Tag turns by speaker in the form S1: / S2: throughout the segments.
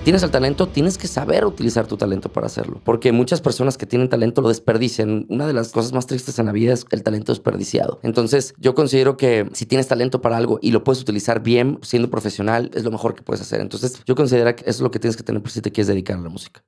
S1: tienes el talento, tienes que saber utilizar tu talento para hacerlo. Porque muchas personas que tienen talento lo desperdician. Una de las cosas más tristes en la vida es el talento desperdiciado. Entonces, yo considero que si tienes talento para algo y lo puedes utilizar bien, siendo profesional, es lo mejor que puedes hacer. Entonces, yo considero que eso es lo que tienes que tener si te quieres dedicar a la música.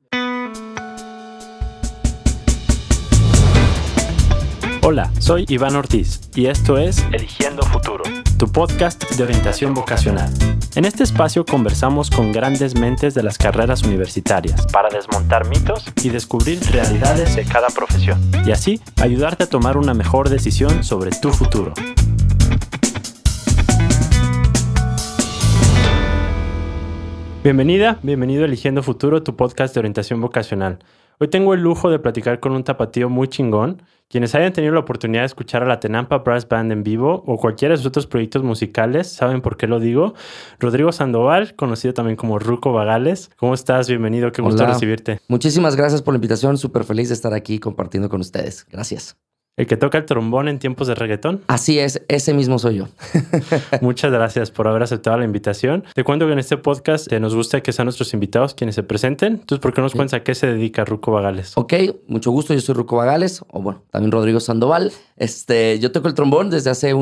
S2: Hola, soy Iván Ortiz y esto es Eligiendo Futuro, tu podcast de orientación vocacional. En este espacio conversamos con grandes mentes de las carreras universitarias para desmontar mitos y descubrir realidades de cada profesión y así ayudarte a tomar una mejor decisión sobre tu futuro. Bienvenido a Eligiendo Futuro, tu podcast de orientación vocacional. Hoy tengo el lujo de platicar con un tapatío muy chingón. Quienes hayan tenido la oportunidad de escuchar a la Tenampa Brass Band en vivo o cualquiera de sus otros proyectos musicales, saben por qué lo digo. Rodrigo Sandoval, conocido también como Ruco Vagales. ¿Cómo estás? Bienvenido, qué gusto recibirte.
S1: Muchísimas gracias por la invitación. Súper feliz de estar aquí compartiendo con ustedes. Gracias.
S2: ¿El que toca el trombón en tiempos de reggaetón?
S1: Así es, ese mismo soy yo.
S2: Muchas gracias por haber aceptado la invitación. Te cuento que en este podcast nos gusta que sean nuestros invitados quienes se presenten. Entonces, ¿por qué nos cuentas a qué se dedica Ruco Vagales?
S1: Ok, mucho gusto. Yo soy Ruco Vagales, o bueno, también Rodrigo Sandoval. Yo toco el trombón desde hace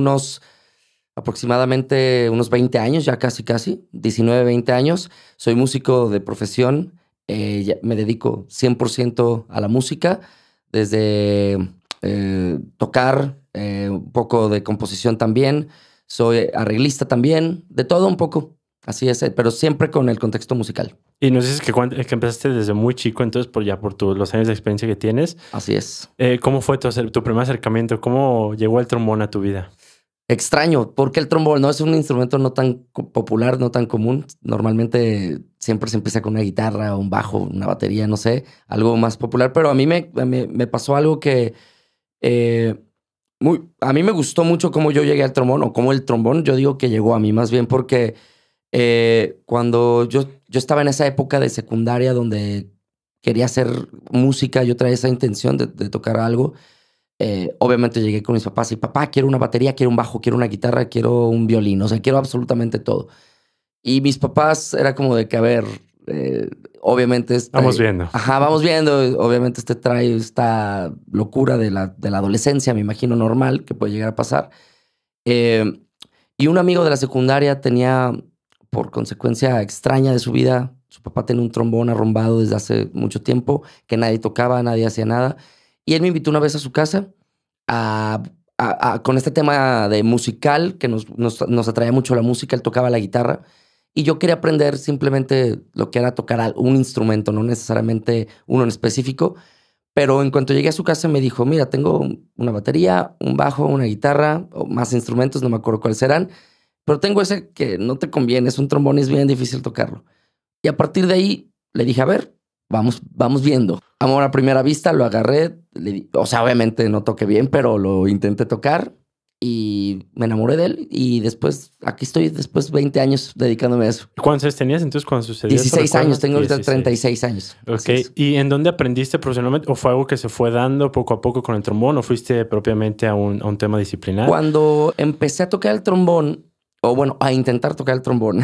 S1: aproximadamente unos 20 años, ya casi, 19, 20 años. Soy músico de profesión. Me dedico 100% a la música, desde tocar, un poco de composición también. Soy arreglista también, de todo un poco. Así es, pero siempre con el contexto musical.
S2: Y nos dices que empezaste desde muy chico, entonces por los años de experiencia que tienes.
S1: Así es.
S2: ¿Cómo fue tu primer acercamiento? ¿Cómo llegó el trombón a tu vida?
S1: Extraño, porque el trombón no es un instrumento no tan popular, no tan común. Normalmente siempre se empieza con una guitarra, un bajo, una batería, no sé, algo más popular. Pero a mí me pasó algo que a mí me gustó mucho cómo yo llegué al trombón, o cómo el trombón, yo digo que llegó a mí más bien porque cuando yo estaba en esa época de secundaria donde quería hacer música, yo traía esa intención de tocar algo. Obviamente llegué con mis papás y papá, quiero una batería, quiero un bajo, quiero una guitarra, quiero un violín, o sea, quiero absolutamente todo. Y mis papás era como de que, a ver, obviamente...
S2: Vamos viendo.
S1: Ajá, vamos viendo. Obviamente trae esta locura de la adolescencia, me imagino normal, que puede llegar a pasar. Y un amigo de la secundaria tenía, por consecuencia extraña de su vida, su papá tenía un trombón arrumbado desde hace mucho tiempo, que nadie tocaba, nadie hacía nada. Y él me invitó una vez a su casa con este tema de musical, que nos atraía mucho la música. Él tocaba la guitarra. Y yo quería aprender simplemente lo que era tocar un instrumento, no necesariamente uno en específico. Pero en cuanto llegué a su casa me dijo, mira, tengo una batería, un bajo, una guitarra, o más instrumentos, no me acuerdo cuáles eran. Pero tengo ese que no te conviene, es un trombón y es bien difícil tocarlo. Y a partir de ahí le dije, a ver, vamos viendo. Amor a primera vista, lo agarré. O sea, obviamente no toqué bien, pero lo intenté tocar. Y me enamoré de él y después, aquí estoy después de 20 años dedicándome a eso.
S2: ¿Cuántos años tenías entonces cuando sucedió
S1: 16 años, tengo ahorita 36 años.
S2: Ok, ¿y en dónde aprendiste profesionalmente? ¿O fue algo que se fue dando poco a poco con el trombón? ¿O fuiste propiamente a un tema disciplinar?
S1: Cuando empecé a tocar el trombón, o bueno, a intentar tocar el trombón,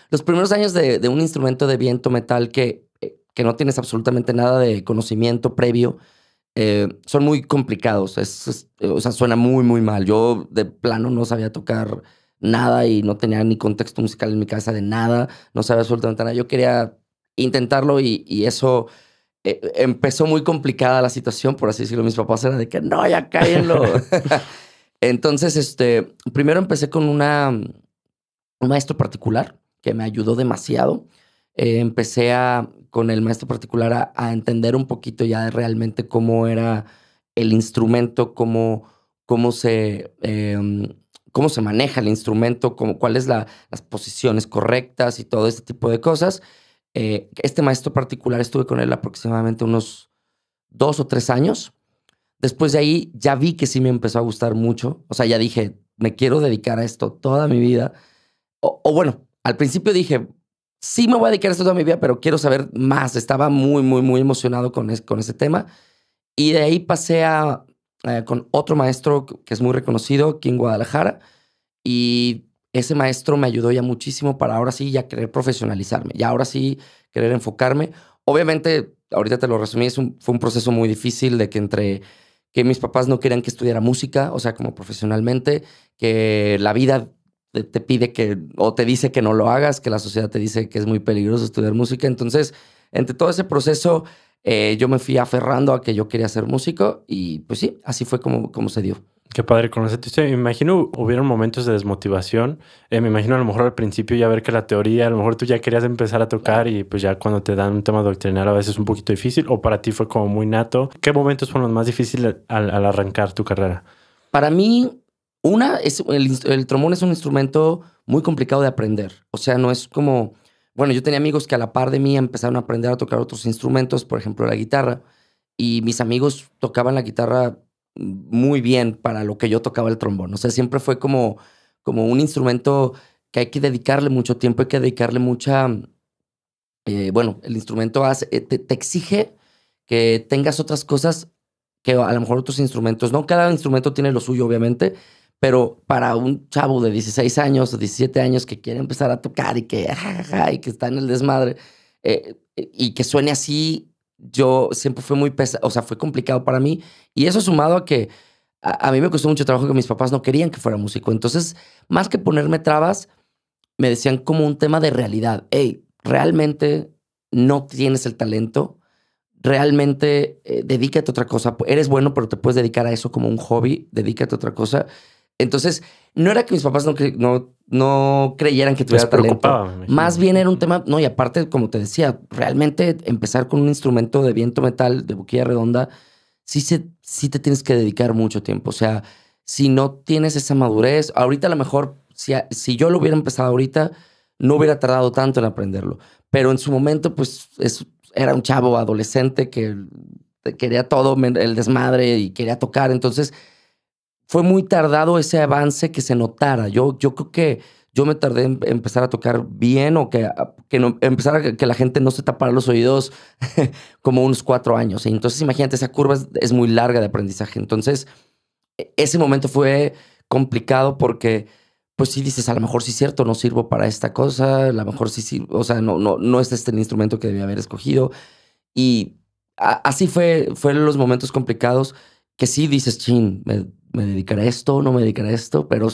S1: los primeros años de un instrumento de viento metal que no tienes absolutamente nada de conocimiento previo, son muy complicados. O sea, suena muy, muy mal. Yo de plano no sabía tocar nada y no tenía ni contexto musical en mi cabeza de nada. No sabía absolutamente nada. Yo quería intentarlo y eso empezó muy complicada la situación, por así decirlo. Mis papás eran de que no, ya cállenlo. Entonces, primero empecé con un maestro particular que me ayudó demasiado. Empecé con el maestro particular a entender un poquito ya realmente cómo era el instrumento, cómo se maneja el instrumento, cuáles las posiciones correctas y todo este tipo de cosas. Este maestro particular estuve con él aproximadamente unos 2 o 3 años. Después de ahí ya vi que sí me empezó a gustar mucho. O sea, ya dije, me quiero dedicar a esto toda mi vida. O bueno, al principio dije, sí me voy a dedicar a esto toda mi vida, pero quiero saber más. Estaba muy, muy, muy emocionado con ese tema. Y de ahí pasé con otro maestro que es muy reconocido aquí en Guadalajara. Y ese maestro me ayudó ya muchísimo para ahora sí ya querer profesionalizarme, ya ahora sí querer enfocarme. Obviamente, ahorita te lo resumí, fue un proceso muy difícil de que entre que mis papás no querían que estudiara música, o sea, como profesionalmente, que la vida te pide que, o te dice que no lo hagas, que la sociedad te dice que es muy peligroso estudiar música. Entonces, entre todo ese proceso, yo me fui aferrando a que yo quería ser músico y pues sí, así fue como se dio.
S2: Qué padre conocerte. Me imagino hubieron momentos de desmotivación. Me imagino a lo mejor al principio ya ver que la teoría, a lo mejor tú ya querías empezar a tocar y pues ya cuando te dan un tema doctrinal a veces es un poquito difícil o para ti fue como muy nato. ¿Qué momentos fueron los más difíciles al arrancar tu carrera?
S1: Para mí, el trombón es un instrumento muy complicado de aprender. O sea, no es como... Bueno, yo tenía amigos que a la par de mí empezaron a aprender a tocar otros instrumentos, por ejemplo, la guitarra. Y mis amigos tocaban la guitarra muy bien para lo que yo tocaba el trombón. O sea, siempre fue como un instrumento que hay que dedicarle mucho tiempo, hay que dedicarle mucha... bueno, el instrumento te exige que tengas otras cosas que a lo mejor otros instrumentos no. Cada instrumento tiene lo suyo, obviamente, pero para un chavo de 16 años o 17 años que quiere empezar a tocar y que está en el desmadre y que suene así, yo siempre fue muy pesado, o sea, fue complicado para mí. Y eso sumado a que a mí me costó mucho trabajo que mis papás no querían que fuera músico. Entonces, más que ponerme trabas, me decían como un tema de realidad. Hey, realmente no tienes el talento, realmente dedícate a otra cosa. Eres bueno, pero te puedes dedicar a eso como un hobby, dedícate a otra cosa. Entonces, no era que mis papás no creyeran que tuviera talento. Más bien era un tema, no, y aparte, como te decía, realmente empezar con un instrumento de viento metal, de boquilla redonda, sí te tienes que dedicar mucho tiempo. O sea, si no tienes esa madurez, ahorita a lo mejor, si yo lo hubiera empezado ahorita, no hubiera tardado tanto en aprenderlo. Pero en su momento, pues, era un chavo adolescente que quería todo, el desmadre y quería tocar. Entonces, fue muy tardado ese avance que se notara. Yo creo que yo me tardé en empezar a tocar bien o empezar a que la gente no se tapara los oídos como unos 4 años. Y entonces, imagínate, esa curva es muy larga de aprendizaje. Entonces, ese momento fue complicado porque, pues sí dices, a lo mejor sí es cierto, no sirvo para esta cosa, a lo mejor sí, o sea, no es este el instrumento que debía haber escogido. Y así fueron los momentos complicados que sí dices, chin, me dedicaré a esto, no me dedicaré a esto, pero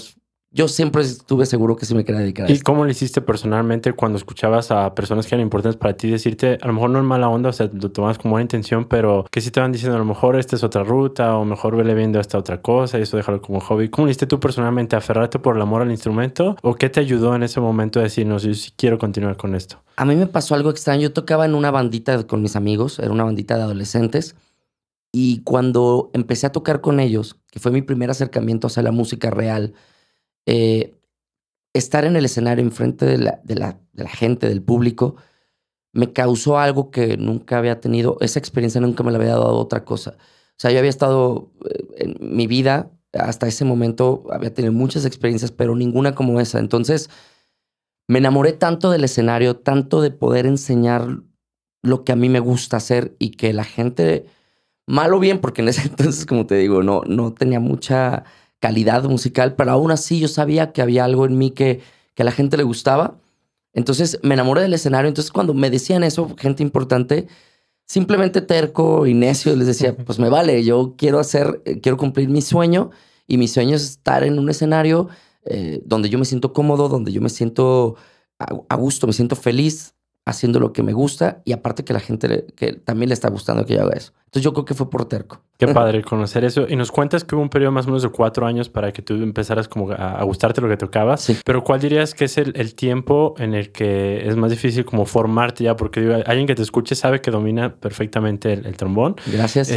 S1: yo siempre estuve seguro que sí me quería dedicar a esto.
S2: ¿Y cómo lo hiciste personalmente cuando escuchabas a personas que eran importantes para ti decirte, a lo mejor no en mala onda, o sea, lo tomas como buena intención, pero que sí te van diciendo, a lo mejor esta es otra ruta, o mejor vele viendo esta otra cosa, y eso déjalo como hobby? ¿Cómo lo hiciste tú personalmente? ¿Aferrarte por el amor al instrumento? ¿O qué te ayudó en ese momento a decir, no, yo sí quiero continuar con esto?
S1: A mí me pasó algo extraño. Yo tocaba en una bandita con mis amigos, era una bandita de adolescentes, y cuando empecé a tocar con ellos, que fue mi primer acercamiento hacia la música real, estar en el escenario enfrente de la gente, del público, me causó algo que nunca había tenido. Esa experiencia nunca me la había dado otra cosa. O sea, yo había estado en mi vida, hasta ese momento, había tenido muchas experiencias, pero ninguna como esa. Entonces, me enamoré tanto del escenario, tanto de poder enseñar lo que a mí me gusta hacer y que la gente, mal o bien, porque en ese entonces, como te digo, no tenía mucha calidad musical, pero aún así yo sabía que había algo en mí que a la gente le gustaba. Entonces me enamoré del escenario. Entonces cuando me decían eso, gente importante, simplemente terco y necio, les decía, pues me vale, yo quiero cumplir mi sueño, y mi sueño es estar en un escenario donde yo me siento cómodo, donde yo me siento a gusto, me siento feliz haciendo lo que me gusta, y aparte que la gente que también le está gustando que yo haga eso. Entonces yo creo que fue por terco.
S2: Qué padre conocer eso. Y nos cuentas que hubo un periodo más o menos de 4 años para que tú empezaras como a gustarte lo que tocabas.
S1: Sí.
S2: Pero ¿cuál dirías que es el tiempo en el que es más difícil como formarte ya? Porque digo, alguien que te escuche sabe que domina perfectamente el trombón.
S1: Gracias.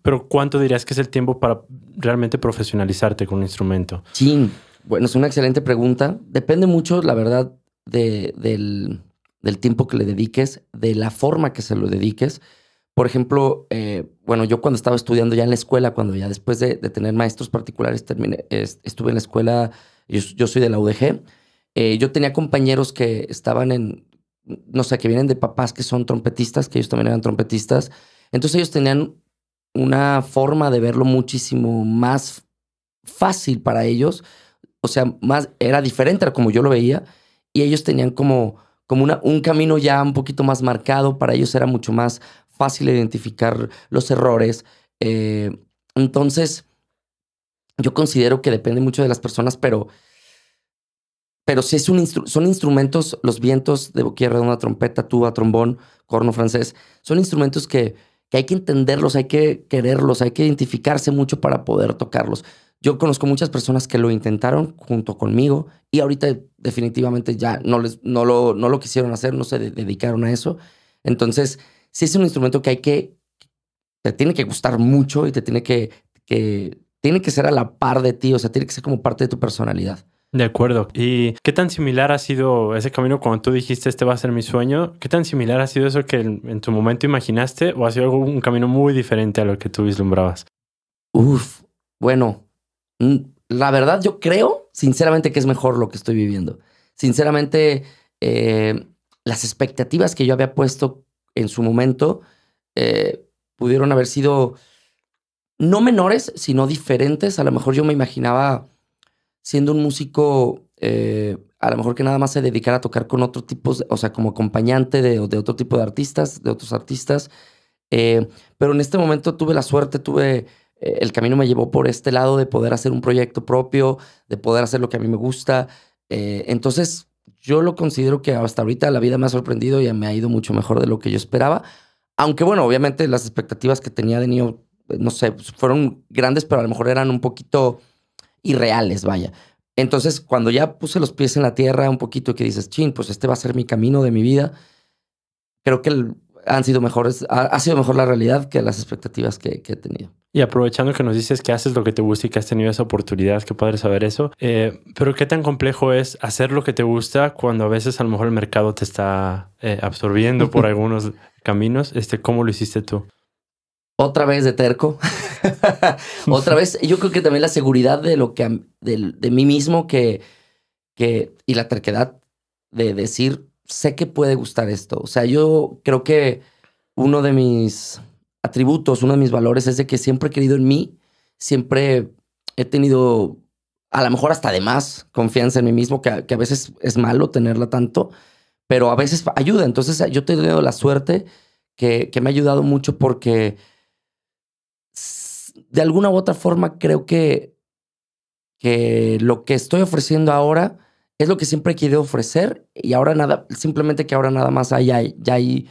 S2: Pero ¿cuánto dirías que es el tiempo para realmente profesionalizarte con un instrumento?
S1: Sí, bueno, es una excelente pregunta. Depende mucho, la verdad, del tiempo que le dediques, de la forma que se lo dediques. Por ejemplo, bueno, yo cuando estaba estudiando ya en la escuela, cuando ya después de tener maestros particulares estuve en la escuela, yo soy de la UDG, yo tenía compañeros que estaban no sé, que vienen de papás que son trompetistas, que ellos también eran trompetistas. Entonces ellos tenían una forma de verlo muchísimo más fácil para ellos. o sea, más era diferente a como yo lo veía, y ellos tenían como un camino ya un poquito más marcado. Para ellos era mucho más fácil identificar los errores. Entonces, yo considero que depende mucho de las personas, pero sí son instrumentos, los vientos de boquilla redonda, trompeta, tuba, trombón, corno francés, son instrumentos que hay que entenderlos, hay que quererlos, hay que identificarse mucho para poder tocarlos. Yo conozco muchas personas que lo intentaron junto conmigo y ahorita definitivamente ya no lo quisieron hacer, no se dedicaron a eso. Entonces, sí es un instrumento que te tiene que gustar mucho y te tiene que ser a la par de ti, o sea, tiene que ser como parte de tu personalidad.
S2: De acuerdo. ¿Y qué tan similar ha sido ese camino cuando tú dijiste este va a ser mi sueño? ¿Qué tan similar ha sido eso que en tu momento imaginaste o ha sido un camino muy diferente a lo que tú vislumbrabas?
S1: Bueno, la verdad yo creo sinceramente que es mejor lo que estoy viviendo. Sinceramente, las expectativas que yo había puesto en su momento pudieron haber sido no menores, sino diferentes. A lo mejor yo me imaginaba siendo un músico, a lo mejor que nada más se dedicara a tocar con otro tipo, o sea, como acompañante de otro tipo de artistas, de otros artistas. Pero en este momento tuve la suerte, el camino me llevó por este lado de poder hacer un proyecto propio, de poder hacer lo que a mí me gusta. Entonces, yo lo considero que hasta ahorita la vida me ha sorprendido y me ha ido mucho mejor de lo que yo esperaba. Aunque, bueno, obviamente las expectativas que tenía de niño, no sé, fueron grandes, pero a lo mejor eran un poquito irreales, vaya. Entonces, cuando ya puse los pies en la tierra un poquito y que dices, chin, pues este va a ser mi camino de mi vida, creo que ha sido mejor la realidad que las expectativas que he tenido.
S2: Y aprovechando que nos dices que haces lo que te gusta y que has tenido esa oportunidad, qué padre saber eso. Pero qué tan complejo es hacer lo que te gusta cuando a veces a lo mejor el mercado te está absorbiendo por algunos caminos. ¿Cómo lo hiciste tú?
S1: Otra vez de terco. Otra vez, yo creo que también la seguridad de mí mismo y la terquedad de decir, sé que puede gustar esto. O sea, yo creo que uno de mis atributos, uno de mis valores es de que siempre he querido en mí, siempre he tenido a lo mejor hasta de más confianza en mí mismo, que a veces es malo tenerla tanto, pero a veces ayuda. Entonces yo he tenido la suerte que me ha ayudado mucho porque de alguna u otra forma creo que lo que estoy ofreciendo ahora es lo que siempre he querido ofrecer y ahora simplemente que ahora nada más ya hay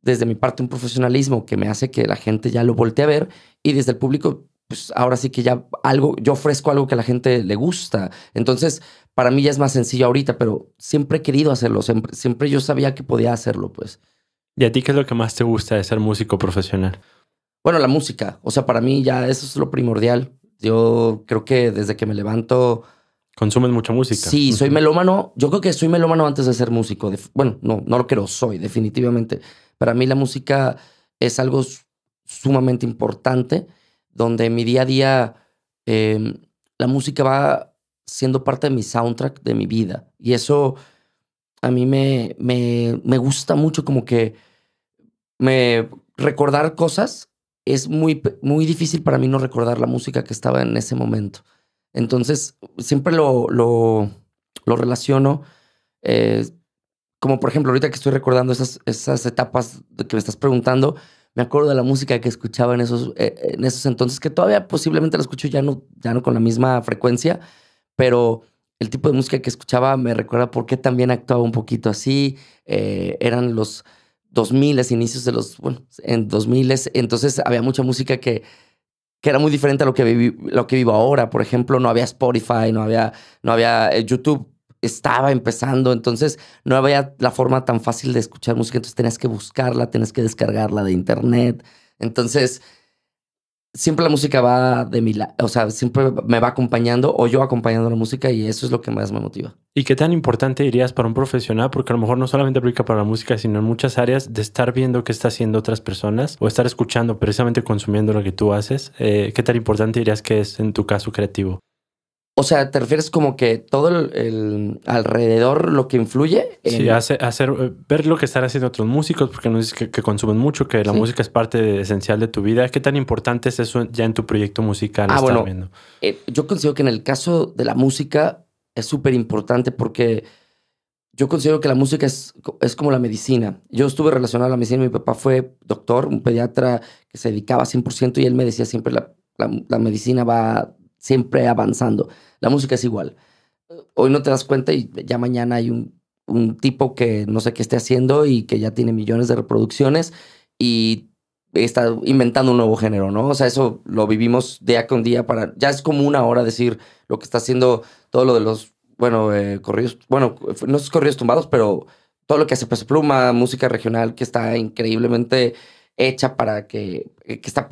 S1: desde mi parte un profesionalismo que me hace que la gente ya lo voltee a ver y desde el público, pues ahora sí que yo ofrezco algo que a la gente le gusta. Entonces, para mí ya es más sencillo ahorita, pero siempre he querido hacerlo, siempre yo sabía que podía hacerlo, pues.
S2: ¿Y a ti qué es lo que más te gusta de ser músico profesional?
S1: Bueno, la música. O sea, para mí ya eso es lo primordial. Yo creo que desde que me levanto...
S2: ¿Consumes mucha música?
S1: Sí, soy melómano. Yo creo que soy melómano antes de ser músico. Bueno, no lo creo, soy definitivamente. Para mí la música es algo sumamente importante, donde en mi día a día la música va siendo parte de mi soundtrack, de mi vida. Y eso a mí me gusta mucho, como que recordar cosas. Es muy, muy difícil para mí no recordar la música que estaba en ese momento. Entonces, siempre lo relaciono. Como por ejemplo, ahorita que estoy recordando esas etapas de que me estás preguntando, me acuerdo de la música que escuchaba en esos entonces, que todavía posiblemente la escucho ya no con la misma frecuencia, pero el tipo de música que escuchaba me recuerda por qué también actuaba un poquito así. Eran los 2000, inicios de en 2000, entonces había mucha música que era muy diferente a lo que vivo ahora. Por ejemplo, no había Spotify, no había YouTube, estaba empezando, entonces no había la forma tan fácil de escuchar música, entonces tenías que buscarla, tenías que descargarla de internet. Entonces, siempre la música va de mi lado, o sea, siempre me va acompañando o yo acompañando la música y eso es lo que más me motiva.
S2: ¿Y qué tan importante dirías para un profesional? Porque a lo mejor no solamente aplica para la música, sino en muchas áreas de estar viendo qué está haciendo otras personas o estar escuchando, precisamente consumiendo lo que tú haces. ¿Qué tan importante dirías que es en tu caso creativo?
S1: O sea, ¿te refieres como que todo el alrededor lo que influye?
S2: Sí, ver lo que están haciendo otros músicos, porque nos dices que consumen mucho, que la música es parte esencial de tu vida. ¿Qué tan importante es eso ya en tu proyecto musical?
S1: Bueno,
S2: viendo?
S1: Yo considero que en el caso de la música es súper importante porque yo considero que la música es como la medicina. Yo estuve relacionado a la medicina. Mi papá fue doctor, un pediatra que se dedicaba 100% y él me decía siempre la medicina va siempre avanzando. La música es igual. Hoy no te das cuenta y ya mañana hay un tipo que no sé qué esté haciendo y que ya tiene millones de reproducciones y está inventando un nuevo género, ¿no? O sea, eso lo vivimos día con día ya es como una hora decir lo que está haciendo todo lo de los, corridos, no es corridos tumbados, pero todo lo que hace Peso Pluma, música regional que está increíblemente hecha para que está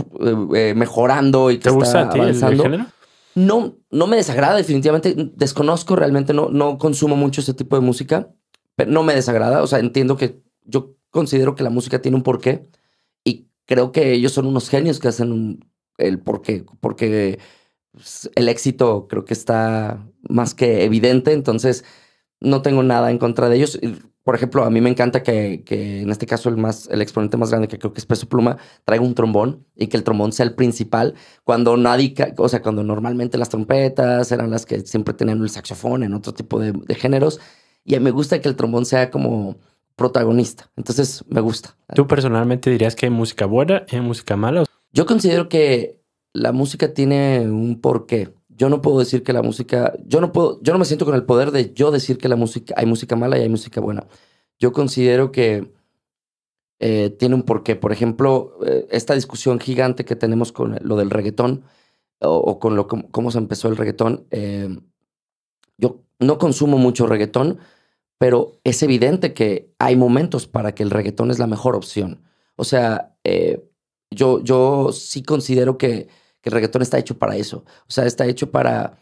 S1: mejorando y que
S2: ¿Te gusta
S1: está
S2: a ti
S1: avanzando.
S2: el género?
S1: No me desagrada, definitivamente. Desconozco realmente, no consumo mucho ese tipo de música, pero no me desagrada. O sea, entiendo que yo considero que la música tiene un porqué y creo que ellos son unos genios que hacen el porqué, porque pues, el éxito creo que está más que evidente, entonces no tengo nada en contra de ellos. Por ejemplo, a mí me encanta que en este caso el exponente más grande que creo que es Peso Pluma traiga un trombón y que el trombón sea el principal cuando cuando normalmente las trompetas eran las que siempre tenían el saxofón en otro tipo de géneros y a mí me gusta que el trombón sea como protagonista. Entonces me gusta.
S2: ¿Tú personalmente dirías que hay música buena y hay música mala?
S1: Yo considero que la música tiene un porqué. Yo no puedo decir que la música, yo no me siento con el poder de yo decir que hay música mala y hay música buena. Yo considero que tiene un porqué. Por ejemplo, esta discusión gigante que tenemos con lo del reggaetón o con cómo se empezó el reggaetón. Yo no consumo mucho reggaetón, pero es evidente que hay momentos para que el reggaetón es la mejor opción. O sea, yo sí considero que el reggaetón está hecho para eso. O sea, está hecho para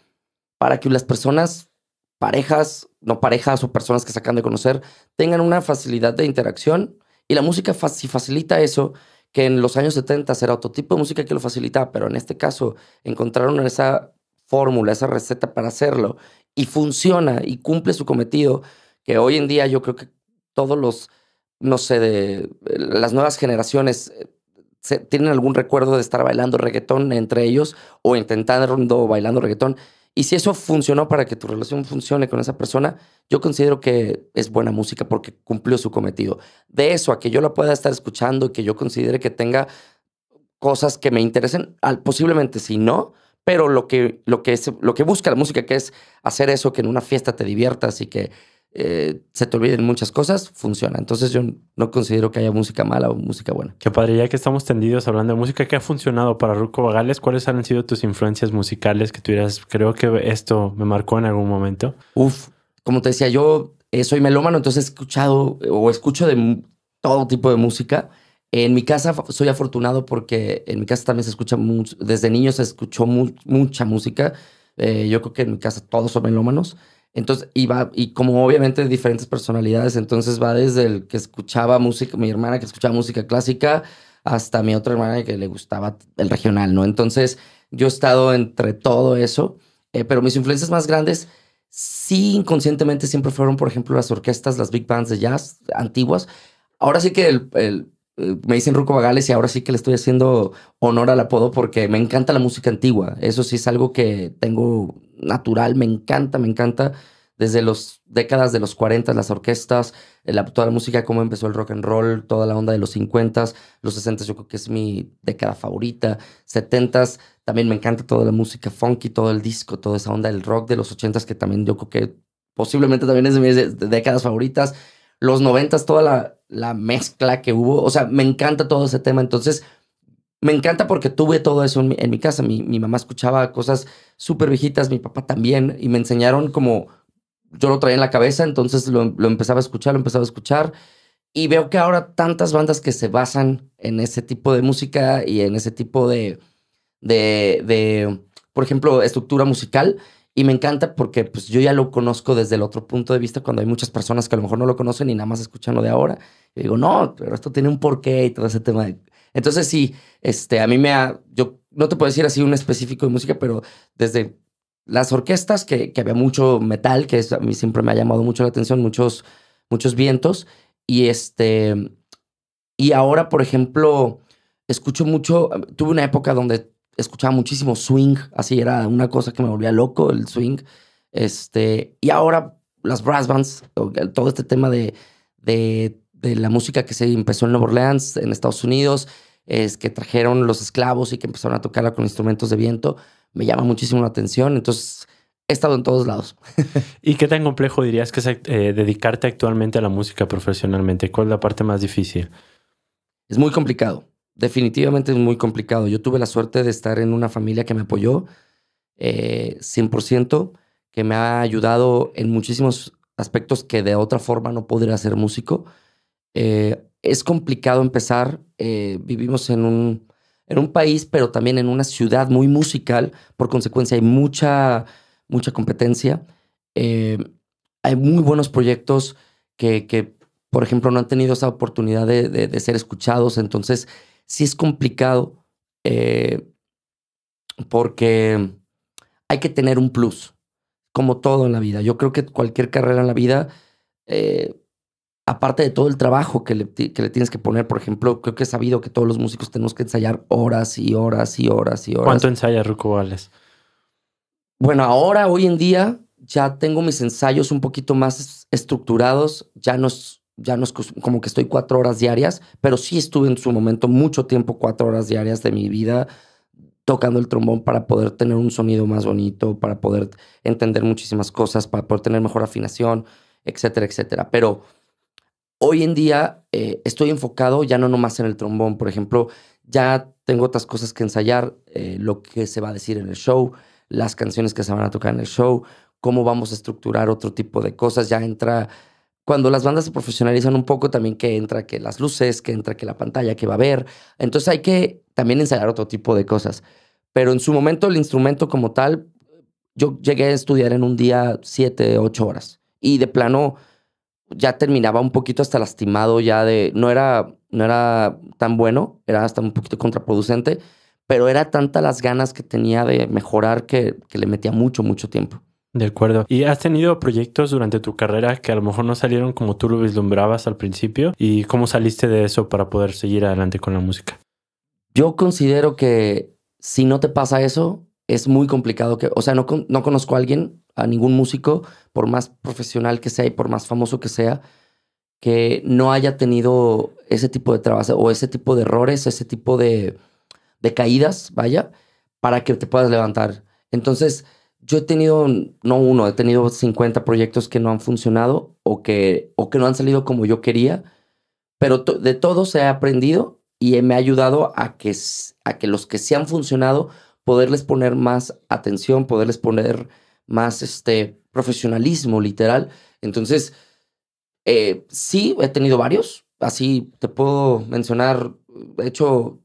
S1: que las personas, parejas, no parejas o personas que se acaban de conocer, tengan una facilidad de interacción. Y la música si facilita eso, que en los años 70 era otro tipo de música que lo facilitaba, pero en este caso encontraron esa fórmula, esa receta para hacerlo y funciona y cumple su cometido, que hoy en día yo creo que todos los, no sé, de las nuevas generaciones tienen algún recuerdo de estar bailando reggaetón entre ellos o intentando bailando reggaetón. Y si eso funcionó para que tu relación funcione con esa persona, yo considero que es buena música porque cumplió su cometido. De eso a que yo la pueda estar escuchando y que yo considere que tenga cosas que me interesen, posiblemente sí, no, pero lo que busca la música, que es hacer eso, que en una fiesta te diviertas y que se te olviden muchas cosas, funciona. Entonces yo no considero que haya música mala o música buena.
S2: Qué padre, ya que estamos tendidos hablando de música, ¿qué ha funcionado para Ruco Bagales? ¿Cuáles han sido tus influencias musicales que tuvieras? Creo que esto me marcó en algún momento.
S1: Como te decía, yo soy melómano, entonces he escuchado o escucho de todo tipo de música. En mi casa soy afortunado porque en mi casa también se escucha mucho, desde niño se escuchó mucha música. Yo creo que en mi casa todos son melómanos. Entonces, y como obviamente diferentes personalidades, entonces va desde el que escuchaba música, mi hermana que escuchaba música clásica, hasta mi otra hermana que le gustaba el regional, ¿no? Entonces, yo he estado entre todo eso, pero mis influencias más grandes sí inconscientemente siempre fueron, por ejemplo, las orquestas, las big bands de jazz antiguas. Ahora sí que me dicen Ruco Bagales y ahora sí que le estoy haciendo honor al apodo porque me encanta la música antigua. Eso sí es algo que tengo natural, me encanta. Desde las décadas de los 40, las orquestas, toda la música, cómo empezó el rock and roll, toda la onda de los 50, los 60 yo creo que es mi década favorita, 70 también me encanta toda la música funky, todo el disco, toda esa onda del rock de los 80 que también yo creo que posiblemente también es de mis décadas favoritas. Los 90 toda la mezcla que hubo. O sea, me encanta todo ese tema. Entonces, me encanta porque tuve todo eso en mi casa. Mi mamá escuchaba cosas súper viejitas, mi papá también, y me enseñaron como yo lo traía en la cabeza, entonces lo empezaba a escuchar. Y veo que ahora tantas bandas que se basan en ese tipo de música y en ese tipo de por ejemplo, estructura musical. Y me encanta porque pues, yo ya lo conozco desde el otro punto de vista cuando hay muchas personas que a lo mejor no lo conocen y nada más escuchan lo de ahora. Y digo, no, pero esto tiene un porqué y todo ese tema. Entonces sí, a mí yo no te puedo decir así un específico de música, pero desde las orquestas, que había mucho metal, que a mí siempre me ha llamado mucho la atención, muchos vientos. Y y ahora, por ejemplo, escucho mucho, tuve una época donde escuchaba muchísimo swing, así era una cosa que me volvía loco, el swing. Y ahora las brass bands, todo este tema de la música que se empezó en Nueva Orleans, en Estados Unidos, es que trajeron los esclavos y que empezaron a tocarla con instrumentos de viento, me llama muchísimo la atención. Entonces, he estado en todos lados.
S2: ¿Y qué tan complejo dirías que es dedicarte actualmente a la música profesionalmente? ¿Cuál es la parte más difícil?
S1: Es muy complicado. Definitivamente es muy complicado. Yo tuve la suerte de estar en una familia que me apoyó 100%, que me ha ayudado en muchísimos aspectos que de otra forma no podría ser músico. Es complicado empezar. Vivimos en un país, pero también en una ciudad muy musical. Por consecuencia, hay mucha competencia. Hay muy buenos proyectos que, por ejemplo, no han tenido esa oportunidad de ser escuchados. Entonces, sí es complicado porque hay que tener un plus, como todo en la vida. Yo creo que cualquier carrera en la vida, aparte de todo el trabajo que le tienes que poner, por ejemplo, creo que he sabido que todos los músicos tenemos que ensayar horas y horas y horas y horas.
S2: ¿Cuánto ensayas, Ruco Vales?
S1: Bueno, ahora, hoy en día, ya tengo mis ensayos un poquito más estructurados. Ya no es como que estoy 4 horas diarias, pero sí estuve en su momento mucho tiempo, 4 horas diarias de mi vida, tocando el trombón para poder tener un sonido más bonito, para poder entender muchísimas cosas, para poder tener mejor afinación, etcétera, etcétera. Pero hoy en día estoy enfocado ya no nomás en el trombón. Por ejemplo, ya tengo otras cosas que ensayar, lo que se va a decir en el show, las canciones que se van a tocar en el show, cómo vamos a estructurar otro tipo de cosas. Ya entra, cuando las bandas se profesionalizan un poco, también que entra que las luces, que entra que la pantalla que va a haber. Entonces hay que también ensayar otro tipo de cosas. Pero en su momento el instrumento como tal, yo llegué a estudiar en un día 7, 8 horas. Y de plano ya terminaba un poquito hasta lastimado, ya no era tan bueno, era hasta un poquito contraproducente, pero era tanta las ganas que tenía de mejorar que le metía mucho tiempo.
S2: De acuerdo. ¿Y has tenido proyectos durante tu carrera que a lo mejor no salieron como tú lo vislumbrabas al principio? ¿Y cómo saliste de eso para poder seguir adelante con la música?
S1: Yo considero que si no te pasa eso, es muy complicado o sea, no conozco a alguien, a ningún músico, por más profesional que sea y por más famoso que sea, que no haya tenido ese tipo de trabas o ese tipo de errores, ese tipo de caídas, vaya, para que te puedas levantar. Entonces, yo he tenido, no uno, he tenido 50 proyectos que no han funcionado o que no han salido como yo quería, pero de todos he aprendido y me ha ayudado a que los que sí han funcionado, poderles poner más atención, poderles poner más profesionalismo, literal. Entonces, sí, he tenido varios. Así te puedo mencionar, he hecho,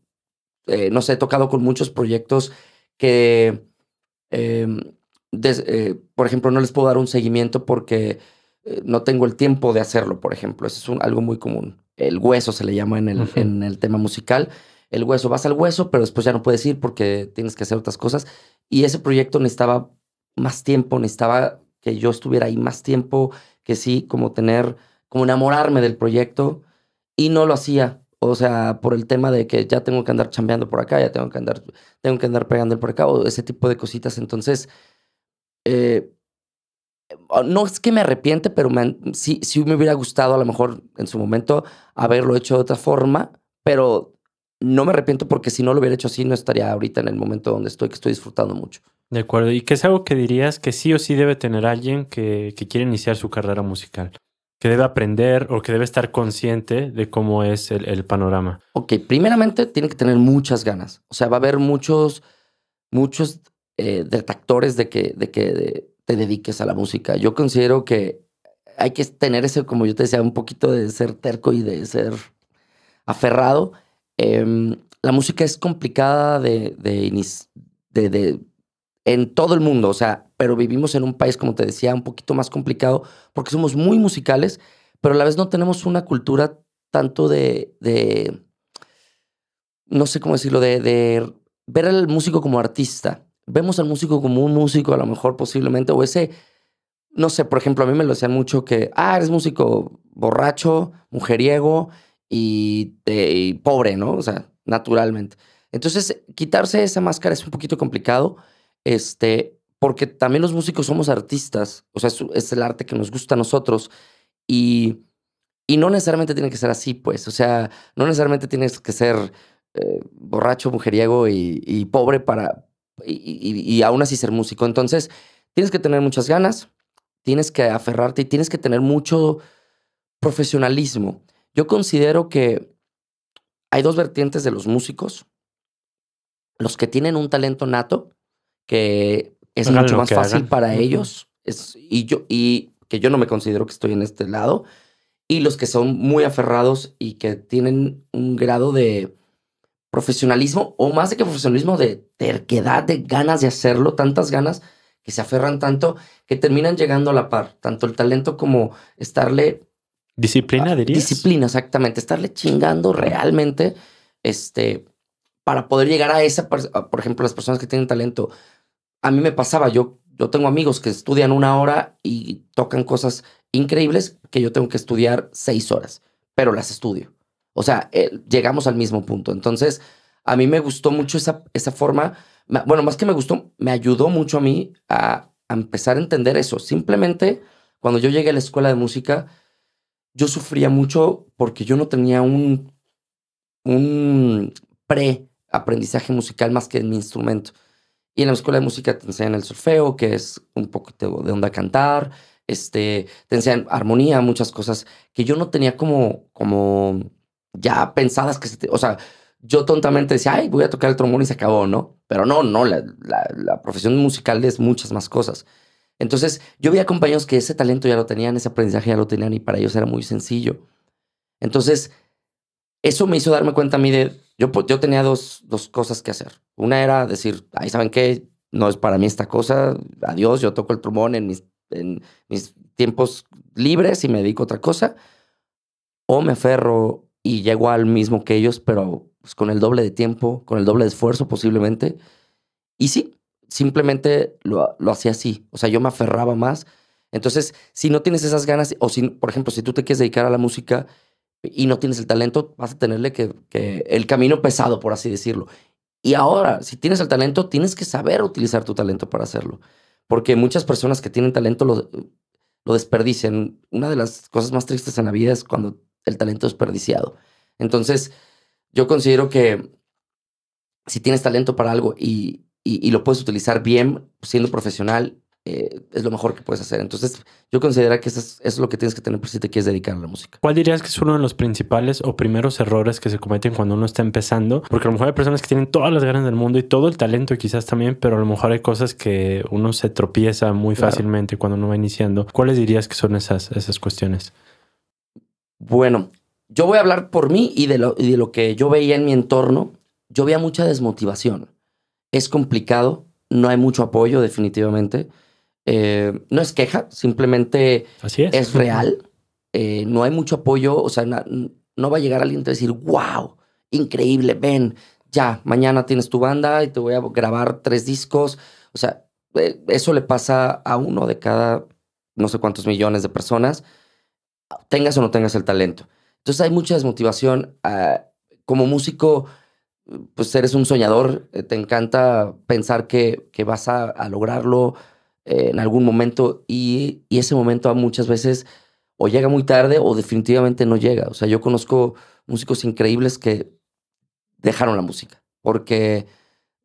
S1: no sé, he tocado con muchos proyectos que, por ejemplo, no les puedo dar un seguimiento porque no tengo el tiempo de hacerlo, por ejemplo. Eso es algo muy común. El hueso se le llama en el tema musical. El hueso, vas al hueso, pero después ya no puedes ir porque tienes que hacer otras cosas. Y ese proyecto necesitaba más tiempo, necesitaba que yo estuviera ahí más tiempo, que sí, como enamorarme del proyecto, y no lo hacía. O sea, por el tema de que ya tengo que andar chambeando por acá, ya tengo que andar pegando por acá, o ese tipo de cositas. Entonces, no es que me arrepiente, pero sí me hubiera gustado a lo mejor en su momento haberlo hecho de otra forma, pero no me arrepiento porque si no lo hubiera hecho así, no estaría ahorita en el momento donde estoy, que estoy disfrutando mucho.
S2: De acuerdo. ¿Y qué es algo que dirías que sí o sí debe tener alguien que quiere iniciar su carrera musical? Que debe aprender o que debe estar consciente de cómo es el panorama.
S1: Ok, primeramente tiene que tener muchas ganas. O sea, va a haber muchos detractores de que te dediques a la música. Yo considero que hay que tener ese, como yo te decía, un poquito de ser terco y de ser aferrado. La música es complicada en todo el mundo, o sea, pero vivimos en un país, como te decía, un poquito más complicado porque somos muy musicales, pero a la vez no tenemos una cultura tanto no sé cómo decirlo, de ver al músico como artista, vemos al músico como un músico, a lo mejor posiblemente, o ese, no sé, por ejemplo, a mí me lo decían mucho que, eres músico borracho, mujeriego y pobre, ¿no? O sea, naturalmente. Entonces, quitarse esa máscara es un poquito complicado, porque también los músicos somos artistas, o sea, es el arte que nos gusta a nosotros y, y no necesariamente tiene que ser así, pues, o sea, no necesariamente tienes que ser borracho, mujeriego y pobre y aún así ser músico. Entonces, tienes que tener muchas ganas, tienes que aferrarte y tienes que tener mucho profesionalismo. Yo considero que hay dos vertientes de los músicos: los que tienen un talento nato, que es
S2: Hagan
S1: mucho
S2: lo
S1: más
S2: que
S1: fácil
S2: hagan.
S1: para ellos, y que yo no me considero que estoy en este lado, y los que son muy aferrados y que tienen un grado de profesionalismo, o más de que profesionalismo, de terquedad, de ganas de hacerlo, tantas ganas que se aferran tanto que terminan llegando a la par, tanto el talento como estarle
S2: ¿Disciplina, dirías?
S1: disciplina, exactamente, estarle chingando realmente, para poder llegar a por ejemplo, las personas que tienen talento. A mí me pasaba, yo tengo amigos que estudian 1 hora y tocan cosas increíbles que yo tengo que estudiar 6 horas, pero las estudio. O sea, llegamos al mismo punto. Entonces, a mí me gustó mucho esa forma. Bueno, más que me gustó, me ayudó mucho a mí a empezar a entender eso. Simplemente, cuando yo llegué a la escuela de música, yo sufría mucho porque yo no tenía un pre-aprendizaje musical más que en mi instrumento. Y en la escuela de música te enseñan el solfeo, que es un poco de onda cantar, te enseñan armonía, muchas cosas que yo no tenía como ya pensadas o sea, yo tontamente decía, ay, voy a tocar el trombón y se acabó, ¿no? Pero no, la profesión musical es muchas más cosas. Entonces, yo veía compañeros que ese talento ya lo tenían, ese aprendizaje ya lo tenían y para ellos era muy sencillo. Entonces, eso me hizo darme cuenta a mí yo tenía dos cosas que hacer. Una era decir, ay, ¿saben qué? No es para mí esta cosa, adiós, yo toco el trombón en mis tiempos libres y me dedico a otra cosa. O me aferro y llego al mismo que ellos, pero pues, con el doble de tiempo, con el doble de esfuerzo posiblemente. Y sí, simplemente lo hacía así. O sea, yo me aferraba más. Entonces, si no tienes esas ganas, o si, por ejemplo, si tú te quieres dedicar a la música y no tienes el talento, vas a tenerle que el camino pesado, por así decirlo. Y ahora, si tienes el talento, tienes que saber utilizar tu talento para hacerlo. Porque muchas personas que tienen talento lo desperdician. Una de las cosas más tristes en la vida es cuando el talento es desperdiciado. Entonces, yo considero que si tienes talento para algo y lo puedes utilizar bien, siendo profesional, es lo mejor que puedes hacer. Entonces, yo considero que eso es lo que tienes que tener por si te quieres dedicar a la música.
S2: ¿Cuál dirías que es uno de los principales o primeros errores que se cometen cuando uno está empezando? Porque a lo mejor hay personas que tienen todas las ganas del mundo y todo el talento quizás también, pero a lo mejor hay cosas que uno se tropieza muy fácilmente cuando uno va iniciando. ¿Cuáles dirías que son esas cuestiones?
S1: Bueno, yo voy a hablar por mí y de lo que yo veía en mi entorno. Yo veía mucha desmotivación. Es complicado, no hay mucho apoyo definitivamente. No es queja, simplemente
S2: Así es.
S1: real. No hay mucho apoyo, o sea, no va a llegar alguien y te va a decir, wow, increíble, ven, ya, mañana tienes tu banda y te voy a grabar 3 discos. O sea, eso le pasa a uno de cada no sé cuántos millones de personas, tengas o no tengas el talento. Entonces hay mucha desmotivación. Como músico, pues eres un soñador, te encanta pensar que vas a lograrlo en algún momento y ese momento muchas veces o llega muy tarde o definitivamente no llega. O sea, yo conozco músicos increíbles que dejaron la música porque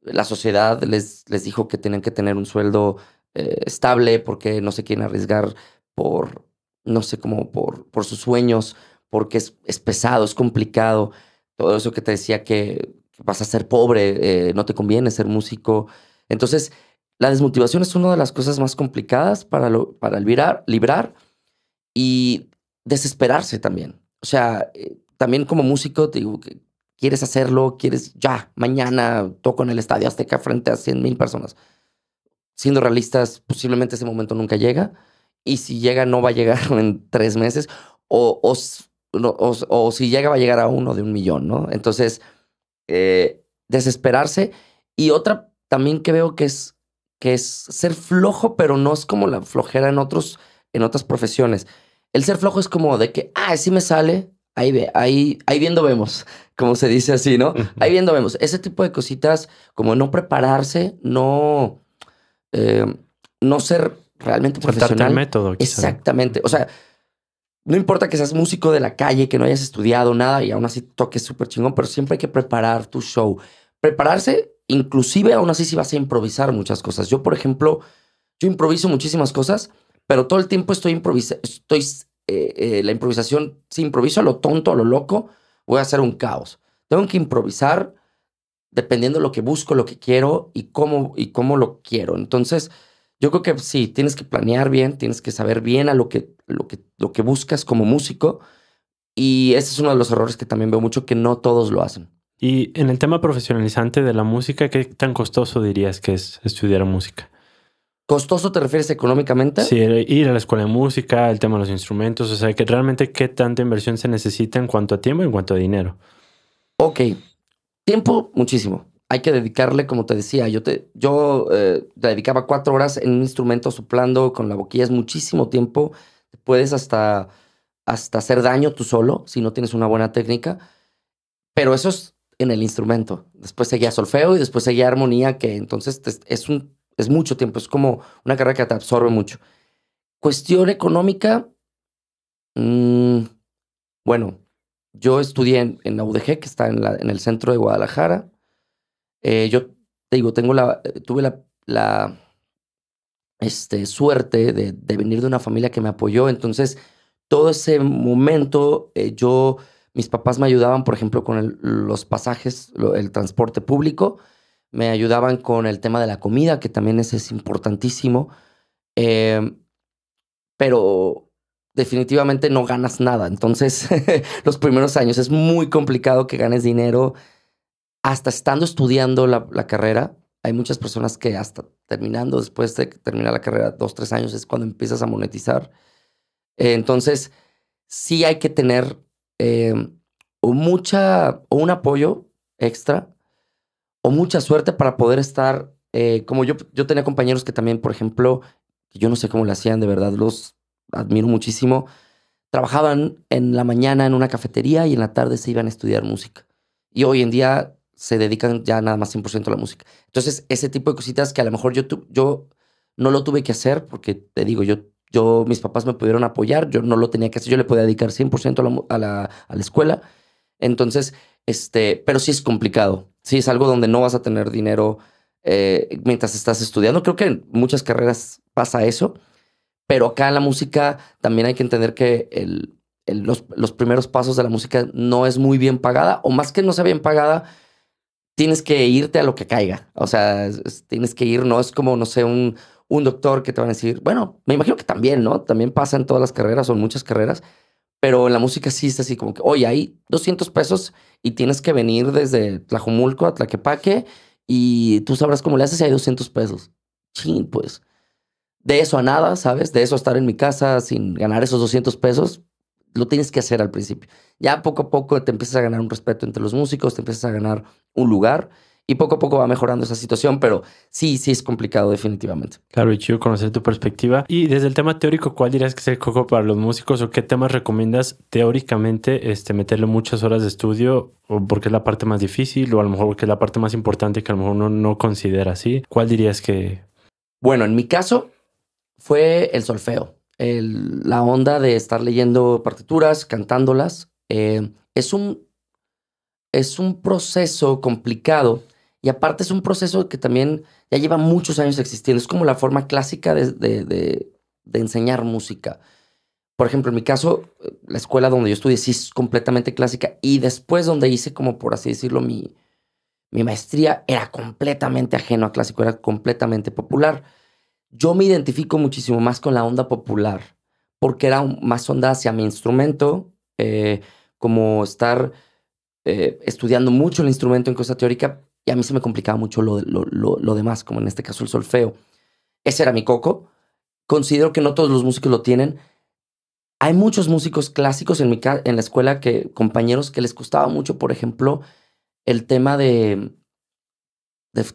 S1: la sociedad les dijo que tenían que tener un sueldo estable porque no se quieren arriesgar por, no sé, como por sus sueños, porque es pesado, es complicado. Todo eso que te decía que vas a ser pobre, no te conviene ser músico. Entonces, la desmotivación es una de las cosas más complicadas para librar y desesperarse también. O sea, también como músico, te digo, que quieres hacerlo, quieres ya, mañana toco en el Estadio Azteca frente a 100,000 personas. Siendo realistas, posiblemente ese momento nunca llega. Y si llega, no va a llegar en 3 meses. O si llega, va a llegar a 1 de 1,000,000, ¿no? Entonces, desesperarse. Y otra también que veo que es que es ser flojo, pero no es como la flojera en otras profesiones. El ser flojo es como de que, sí me sale, ahí viendo vemos, como se dice así, ¿no? Ahí viendo vemos. Ese tipo de cositas, como no prepararse, no ser realmente profesional.
S2: El método, quizá.
S1: Exactamente. O sea, no importa que seas músico de la calle, que no hayas estudiado nada y aún así toques súper chingón, pero siempre hay que preparar tu show. Prepararse, inclusive aún así si vas a improvisar muchas cosas. Yo, por ejemplo, yo improviso muchísimas cosas, pero todo el tiempo estoy improvisando. La improvisación, si improviso a lo tonto, a lo loco, voy a hacer un caos. Tengo que improvisar dependiendo de lo que busco, lo que quiero y cómo lo quiero. Entonces, yo creo que sí, tienes que planear bien, tienes que saber bien a lo que buscas como músico. Y ese es uno de los errores que también veo mucho, que no todos lo hacen.
S2: Y en el tema profesionalizante de la música, ¿qué tan costoso dirías que es estudiar música?
S1: ¿Costoso te refieres económicamente?
S2: Sí, ir a la escuela de música, el tema de los instrumentos, o sea, que realmente qué tanta inversión se necesita en cuanto a tiempo y en cuanto a dinero.
S1: Ok, tiempo, muchísimo. Hay que dedicarle, como te decía, yo dedicaba 4 horas en un instrumento soplando con la boquilla, es muchísimo tiempo. Puedes hasta hacer daño tú solo si no tienes una buena técnica, pero eso es en el instrumento. Después seguía solfeo y después seguía armonía, que entonces es mucho tiempo, es como una carrera que te absorbe mucho. Cuestión económica, bueno, yo estudié en la UDG, que está en el centro de Guadalajara. Yo te digo, tuve la suerte de venir de una familia que me apoyó. Entonces, todo ese momento, mis papás me ayudaban, por ejemplo, con los pasajes, el transporte público. Me ayudaban con el tema de la comida, que también es importantísimo. Pero definitivamente no ganas nada. Entonces, los primeros años es muy complicado que ganes dinero. Hasta estando estudiando la carrera, hay muchas personas que hasta terminando, después de terminar la carrera, 2, 3 años, es cuando empiezas a monetizar. Entonces, sí hay que tener o un apoyo extra o mucha suerte para poder estar, como yo tenía compañeros que también, por ejemplo, yo no sé cómo lo hacían, de verdad, los admiro muchísimo. Trabajaban en la mañana en una cafetería y en la tarde se iban a estudiar música. Y hoy en día se dedican ya nada más 100% a la música. Entonces, ese tipo de cositas que a lo mejor yo no lo tuve que hacer porque, te digo, mis papás me pudieron apoyar, yo no lo tenía que hacer, yo le podía dedicar 100% a la escuela. Entonces, pero sí es complicado. Sí es algo donde no vas a tener dinero mientras estás estudiando. Creo que en muchas carreras pasa eso, pero acá en la música también hay que entender que los primeros pasos de la música no es muy bien pagada, o más que no sea bien pagada, tienes que irte a lo que caiga. O sea, tienes que ir, no es como, no sé, un doctor que te van a decir, bueno, me imagino que también, ¿no? También pasa en todas las carreras o en muchas carreras, pero en la música sí es así como que, oye, hay 200 pesos y tienes que venir desde Tlajomulco a Tlaquepaque y tú sabrás cómo le haces si hay 200 pesos. Chin, pues. De eso a nada, ¿sabes? De eso a estar en mi casa sin ganar esos 200 pesos, lo tienes que hacer al principio. Ya poco a poco te empiezas a ganar un respeto entre los músicos, te empiezas a ganar un lugar y poco a poco va mejorando esa situación, pero sí es complicado definitivamente.
S2: Claro, y chido conocer tu perspectiva. Y desde el tema teórico, ¿cuál dirías que es el coco para los músicos o qué temas recomiendas teóricamente meterle muchas horas de estudio, o porque es la parte más difícil o a lo mejor porque es la parte más importante que a lo mejor uno no considera así? ¿Cuál dirías que...?
S1: Bueno, en mi caso fue el solfeo. La onda de estar leyendo partituras, cantándolas. Es un proceso complicado y aparte es un proceso que también ya lleva muchos años existiendo. Es como la forma clásica de enseñar música. Por ejemplo, en mi caso, la escuela donde yo estudié sí es completamente clásica y después donde hice, como por así decirlo, mi maestría era completamente ajeno a clásico, era completamente popular. Yo me identifico muchísimo más con la onda popular, porque era más onda hacia mi instrumento, como estar estudiando mucho el instrumento en cosa teórica, y a mí se me complicaba mucho lo demás, como en este caso el solfeo. Ese era mi coco. Considero que no todos los músicos lo tienen. Hay muchos músicos clásicos en la escuela, compañeros que les costaba mucho, por ejemplo, el tema de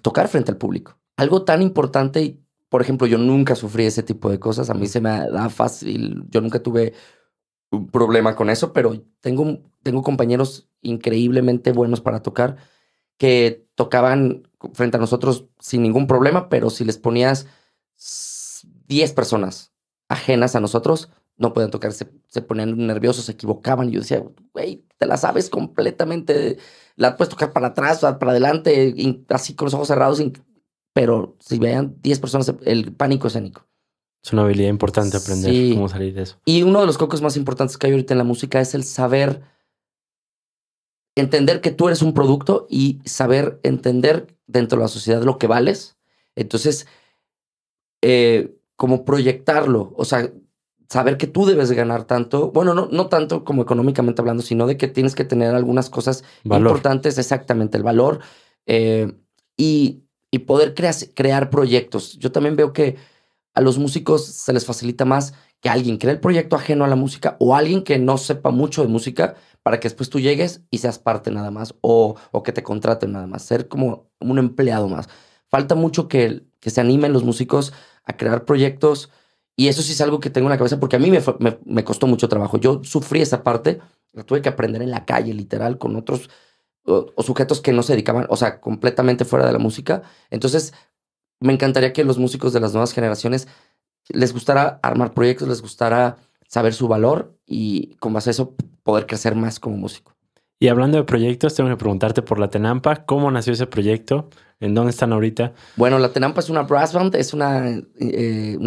S1: tocar frente al público. algo tan importante, y, por ejemplo, yo nunca sufrí ese tipo de cosas, a mí se me da fácil, yo nunca tuve un problema con eso, pero tengo compañeros increíblemente buenos para tocar que tocaban frente a nosotros sin ningún problema, pero si les ponías 10 personas ajenas a nosotros, no podían tocar, se ponían nerviosos, se equivocaban. Y yo decía, güey, te la sabes completamente, la puedes tocar para atrás, para adelante, así con los ojos cerrados, pero si veían 10 personas, el pánico escénico.
S2: Es una habilidad importante aprender
S1: Sí.
S2: cómo salir de eso.
S1: Y uno de los cocos más importantes que hay ahorita en la música es el saber entender que tú eres un producto y saber entender dentro de la sociedad lo que vales. Entonces, como proyectarlo, o sea, saber que tú debes ganar tanto, bueno, no tanto como económicamente hablando, sino de que tienes que tener algunas cosas importantes, exactamente, el valor, y poder crear proyectos. Yo también veo que a los músicos se les facilita más que alguien cree el proyecto ajeno a la música o alguien que no sepa mucho de música para que después tú llegues y seas parte nada más o que te contraten nada más, ser como un empleado más. Falta mucho que se animen los músicos a crear proyectos y eso sí es algo que tengo en la cabeza porque a mí me costó mucho trabajo. Yo sufrí esa parte, la tuve que aprender en la calle, literal, con otros o sujetos que no se dedicaban, o sea, completamente fuera de la música. Entonces, me encantaría que los músicos de las nuevas generaciones les gustara armar proyectos, les gustara saber su valor y con base a eso poder crecer más como músico.
S2: Y hablando de proyectos, tengo que preguntarte por La Tenampa. ¿Cómo nació ese proyecto? ¿En dónde están ahorita?
S1: Bueno, La Tenampa es una brass band, es una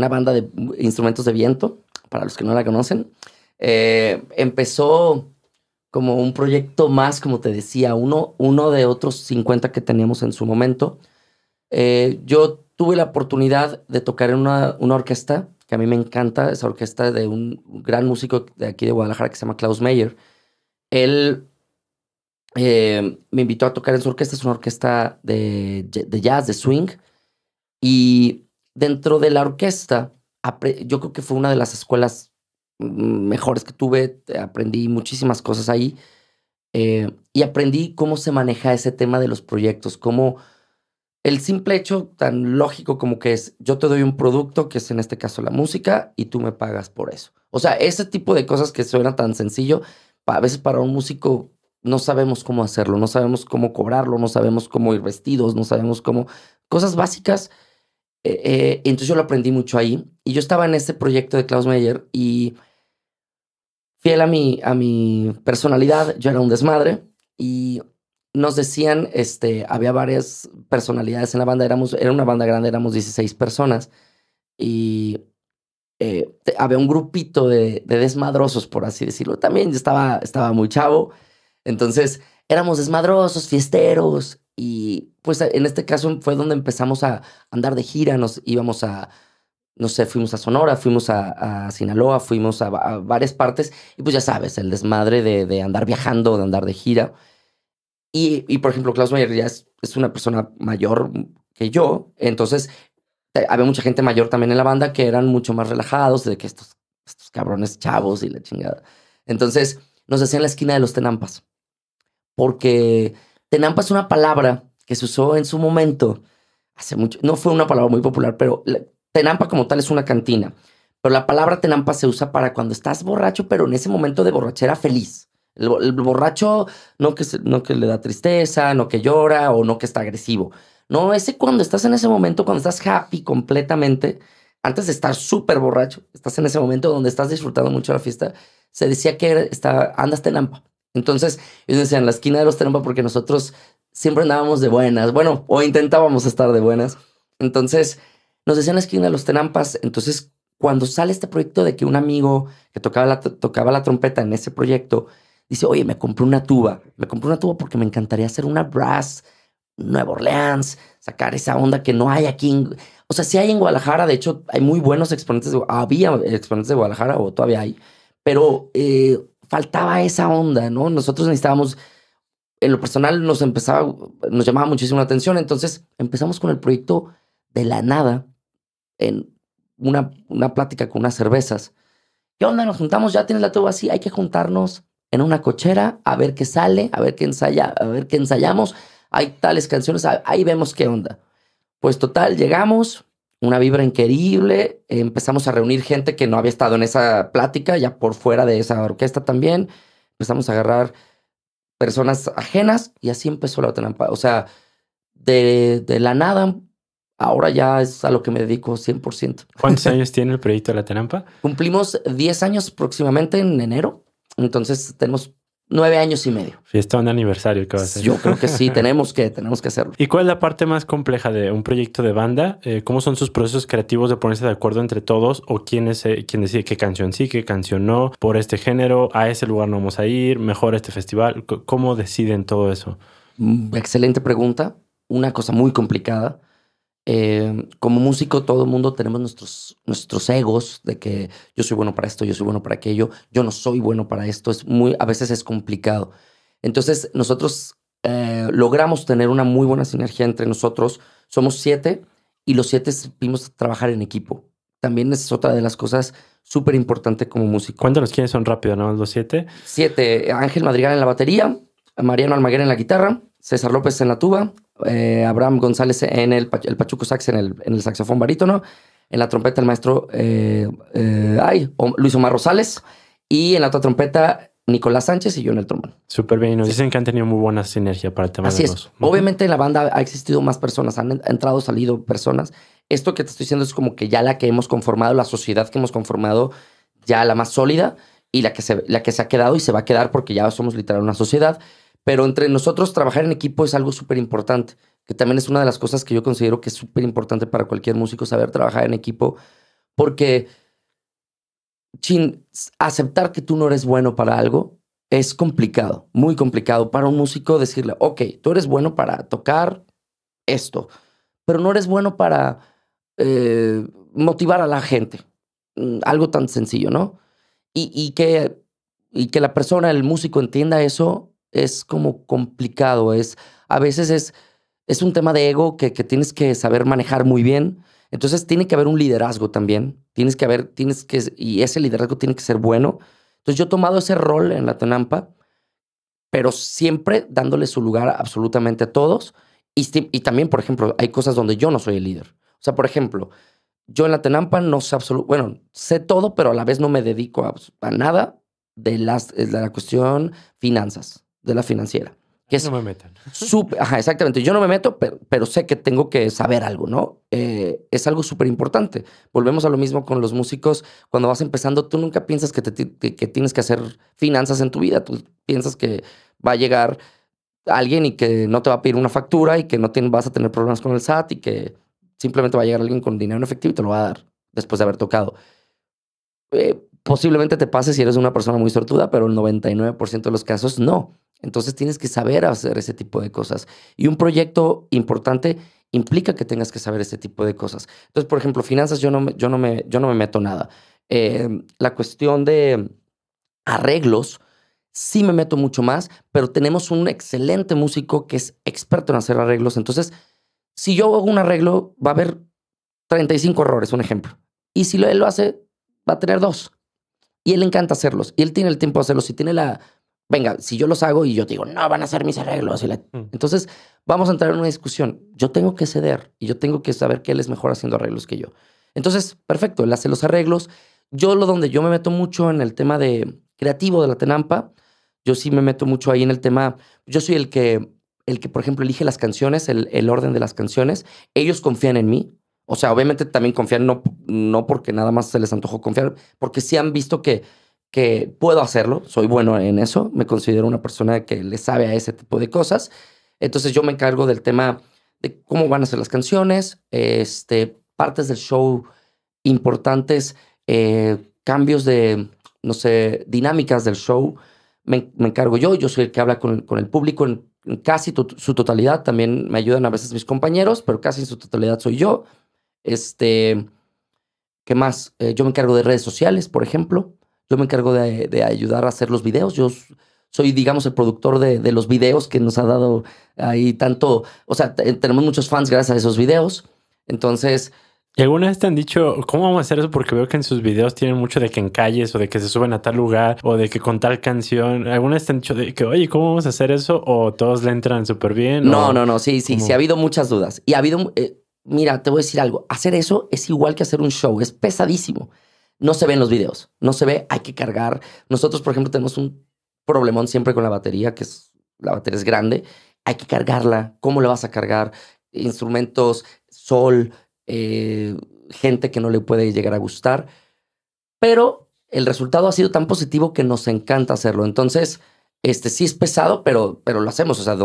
S1: banda de instrumentos de viento, para los que no la conocen. Empezó como un proyecto más, como te decía, uno de otros 50 que teníamos en su momento. Yo tuve la oportunidad de tocar en una orquesta, que a mí me encanta, esa orquesta de un gran músico de aquí de Guadalajara que se llama Klaus Meyer. Él me invitó a tocar en su orquesta, es una orquesta de jazz, de swing, y dentro de la orquesta, yo creo que fue una de las escuelas mejores que tuve, aprendí muchísimas cosas ahí, y aprendí cómo se maneja ese tema de los proyectos, cómo el simple hecho tan lógico como que es, yo te doy un producto, que es en este caso la música, y tú me pagas por eso. O sea, ese tipo de cosas que suena tan sencillo, a veces para un músico no sabemos cómo hacerlo, no sabemos cómo cobrarlo, no sabemos cómo ir vestidos, no sabemos cómo... Cosas básicas. Entonces yo lo aprendí mucho ahí. Y yo estaba en este proyecto de Klaus Meyer y fiel a mi personalidad, yo era un desmadre y... Nos decían, había varias personalidades en la banda, era una banda grande, éramos 16 personas y había un grupito de desmadrosos, por así decirlo. También yo estaba muy chavo, entonces éramos desmadrosos, fiesteros y pues en este caso fue donde empezamos a andar de gira, nos íbamos a, no sé, fuimos a Sonora, fuimos a Sinaloa, fuimos a varias partes y pues ya sabes, el desmadre de andar viajando, de andar de gira. Y por ejemplo, Klaus Meyer ya es una persona mayor que yo, entonces había mucha gente mayor también en la banda que eran mucho más relajados, de que estos cabrones chavos y la chingada. Entonces nos decían la esquina de los Tenampas, porque Tenampa es una palabra que se usó en su momento, hace mucho, no fue una palabra muy popular, pero Tenampa como tal es una cantina, pero la palabra Tenampa se usa para cuando estás borracho, pero en ese momento de borrachera feliz. El borracho no que le da tristeza, no que llora o no que está agresivo. No, ese cuando estás en ese momento, cuando estás happy completamente, antes de estar súper borracho, estás en ese momento donde estás disfrutando mucho la fiesta, se decía que andas Tenampa. Entonces, ellos decían la esquina de los Tenampa porque nosotros siempre andábamos de buenas, bueno, o intentábamos estar de buenas. Entonces, nos decían la esquina de los Tenampas. Entonces, cuando sale este proyecto de que un amigo que tocaba la trompeta en ese proyecto dice, oye, me compré una tuba porque me encantaría hacer una brass Nueva Orleans, sacar esa onda que no hay aquí. O sea, sí hay en Guadalajara, de hecho, hay muy buenos exponentes, había exponentes de Guadalajara o todavía hay, pero faltaba esa onda, ¿no? Nosotros necesitábamos, en lo personal nos llamaba muchísimo la atención, entonces empezamos con el proyecto de la nada, en una plática con unas cervezas. ¿Qué onda? Nos juntamos, ya tienes la tuba así, hay que juntarnos en una cochera, a ver qué sale, a ver qué ensayamos. Hay tales canciones, ahí vemos qué onda. Pues total, llegamos, una vibra increíble, empezamos a reunir gente que no había estado en esa plática, ya por fuera de esa orquesta también. Empezamos a agarrar personas ajenas y así empezó la Tenampa. O sea, de la nada, ahora ya es a lo que me dedico 100%.
S2: ¿Cuántos años tiene el proyecto de la Tenampa?
S1: Cumplimos 10 años próximamente en enero. Entonces tenemos 9 años y medio.
S2: Fiesta de aniversario que va a ser.
S1: Yo creo que sí, tenemos que hacerlo.
S2: ¿Y cuál es la parte más compleja de un proyecto de banda? ¿Cómo son sus procesos creativos de ponerse de acuerdo entre todos? ¿O quién decide qué canción sí, qué canción no? Por este género, a ese lugar no vamos a ir, mejor este festival. ¿Cómo deciden todo eso?
S1: Excelente pregunta. Una cosa muy complicada. Como músico, todo el mundo tenemos nuestros egos de que yo soy bueno para esto, yo soy bueno para aquello, yo no soy bueno para esto. A veces es complicado. Entonces, nosotros logramos tener una muy buena sinergia entre nosotros. Somos 7 y los 7 supimos trabajar en equipo. También es otra de las cosas súper importante como músico.
S2: Cuéntanos quiénes son rápido, ¿no? Los 7.
S1: 7, Ángel Madrigal en la batería, Mariano Almaguer en la guitarra, César López en la tuba, Abraham González en el Pachuco Sax en el saxofón barítono, en la trompeta el maestro Luis Omar Rosales, y en la otra trompeta Nicolás Sánchez y yo en el trombón.
S2: Súper bien. Y nos dicen que han tenido muy buena sinergia para el tema
S1: Así
S2: de
S1: es.
S2: los...
S1: Obviamente en la banda ha existido más personas, han entrado, salido personas. Esto que te estoy diciendo es como que ya la que hemos conformado, la sociedad que hemos conformado, ya la más sólida y la que se ha quedado y se va a quedar porque ya somos literal una sociedad. Pero entre nosotros trabajar en equipo es algo súper importante, que también es una de las cosas que yo considero que es súper importante para cualquier músico, saber trabajar en equipo, porque aceptar que tú no eres bueno para algo es complicado, muy complicado para un músico decirle, ok, tú eres bueno para tocar esto, pero no eres bueno para motivar a la gente. Algo tan sencillo, ¿no? Y que la persona, el músico entienda eso es como complicado. A veces es un tema de ego que tienes que saber manejar muy bien. Entonces tiene que haber un liderazgo también. Y ese liderazgo tiene que ser bueno. Entonces yo he tomado ese rol en la Tenampa, pero siempre dándole su lugar absolutamente a todos. Y también, por ejemplo, hay cosas donde yo no soy el líder. O sea, por ejemplo, yo en la Tenampa no sé sé todo, pero a la vez no me dedico a nada de la cuestión finanzas, de la financiera. Que
S2: no me metan.
S1: Ajá, exactamente. Yo no me meto, pero sé que tengo que saber algo, ¿no? Es algo súper importante. Volvemos a lo mismo con los músicos. Cuando vas empezando, tú nunca piensas que tienes que hacer finanzas en tu vida. Tú piensas que va a llegar alguien y que no te va a pedir una factura y que no vas a tener problemas con el SAT y que simplemente va a llegar alguien con dinero en efectivo y te lo va a dar después de haber tocado. Posiblemente te pase si eres una persona muy sortuda, pero el 99% de los casos no. Entonces tienes que saber hacer ese tipo de cosas. Y un proyecto importante implica que tengas que saber ese tipo de cosas. Entonces, por ejemplo, finanzas yo no me meto nada. La cuestión de arreglos sí me meto mucho más, pero tenemos un excelente músico que es experto en hacer arreglos. Entonces, si yo hago un arreglo, va a haber 35 errores, un ejemplo. Y si él lo hace, va a tener 2. Y él le encanta hacerlos. Y él tiene el tiempo de hacerlos. Y tiene venga, si yo los hago y yo digo, no, van a ser mis arreglos. Entonces, vamos a entrar en una discusión. Yo tengo que ceder y yo tengo que saber que él es mejor haciendo arreglos que yo. Entonces, perfecto, él hace los arreglos. Donde yo me meto mucho en el tema de creativo de la Tenampa, yo sí me meto mucho ahí en el tema. Yo soy el que por ejemplo, elige las canciones, el orden de las canciones. Ellos confían en mí. O sea, obviamente también confían, no porque nada más se les antojó confiar, porque sí han visto que puedo hacerlo, soy bueno en eso, me considero una persona que le sabe a ese tipo de cosas. Entonces yo me encargo del tema de cómo van a ser las canciones, partes del show importantes, cambios de, no sé, dinámicas del show. Me encargo yo soy el que habla con el público en casi su totalidad. También me ayudan a veces mis compañeros, pero casi en su totalidad soy yo. ¿Qué más? Yo me encargo de redes sociales, por ejemplo. Yo me encargo de ayudar a hacer los videos. Yo soy, digamos, el productor de los videos que nos ha dado ahí tanto. O sea, tenemos muchos fans gracias a esos videos. Entonces.
S2: ¿Y alguna vez te han dicho cómo vamos a hacer eso? Porque veo que en sus videos tienen mucho de que en calles o de que se suben a tal lugar o de que con tal canción. ¿Alguna vez te han dicho de que, oye, ¿cómo vamos a hacer eso? ¿O todos le entran súper bien?
S1: No. Sí ha habido muchas dudas. Y ha habido mira, te voy a decir algo. Hacer eso es igual que hacer un show. Es pesadísimo. No se ve en los videos. No se ve, hay que cargar. Nosotros, por ejemplo, tenemos un problemón siempre con la batería, la batería es grande. Hay que cargarla. ¿Cómo le vas a cargar? Instrumentos, sol, gente que no le puede llegar a gustar. Pero el resultado ha sido tan positivo que nos encanta hacerlo. Entonces, sí es pesado, pero lo hacemos. O sea,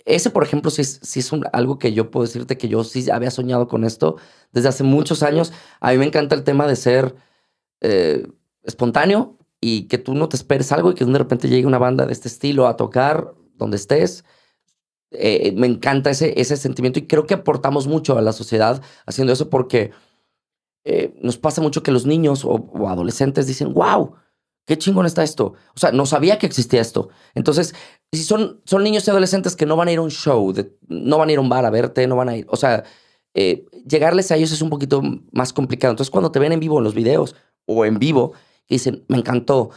S1: ese, por ejemplo, sí es algo que yo puedo decirte que yo sí había soñado con esto desde hace muchos años. A mí me encanta el tema de ser espontáneo y que tú no te esperes algo y que de repente llegue una banda de este estilo a tocar donde estés. Me encanta ese sentimiento y creo que aportamos mucho a la sociedad haciendo eso porque nos pasa mucho que los niños o adolescentes dicen, wow, qué chingón está esto. O sea, no sabía que existía esto. Entonces, si son niños y adolescentes que no van a ir a un show, no van a ir a un bar a verte, no van a ir. O sea, llegarles a ellos es un poquito más complicado. Entonces, cuando te ven en vivo en los videos o en vivo, y dicen, me encantó.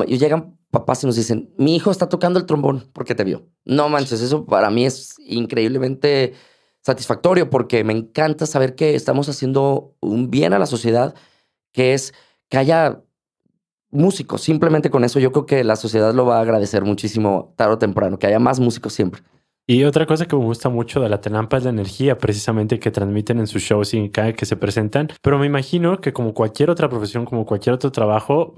S1: Llegan papás y nos dicen, mi hijo está tocando el trombón porque te vio. No manches, eso para mí es increíblemente satisfactorio porque me encanta saber que estamos haciendo un bien a la sociedad, que es que haya músicos. Simplemente con eso yo creo que la sociedad lo va a agradecer muchísimo tarde o temprano, que haya más músicos siempre.
S2: Y otra cosa que me gusta mucho de la Tenampa es la energía precisamente que transmiten en sus shows y cada que se presentan. Pero me imagino que como cualquier otra profesión, como cualquier otro trabajo,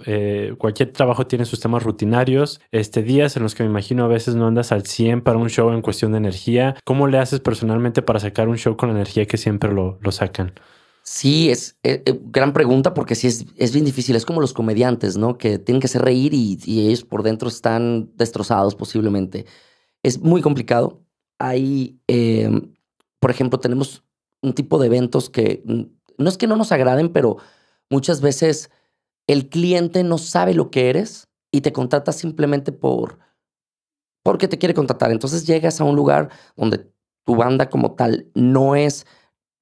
S2: cualquier trabajo tiene sus temas rutinarios. Días en los que me imagino a veces no andas al 100 para un show en cuestión de energía. ¿Cómo le haces personalmente para sacar un show con la energía que siempre lo sacan?
S1: Sí, es gran pregunta porque sí es bien difícil. Es como los comediantes, ¿no? Que tienen que hacer reír y ellos por dentro están destrozados posiblemente. Es muy complicado. Hay, por ejemplo, tenemos un tipo de eventos que no es que no nos agraden, pero muchas veces el cliente no sabe lo que eres y te contrata simplemente porque te quiere contratar. Entonces llegas a un lugar donde tu banda como tal no es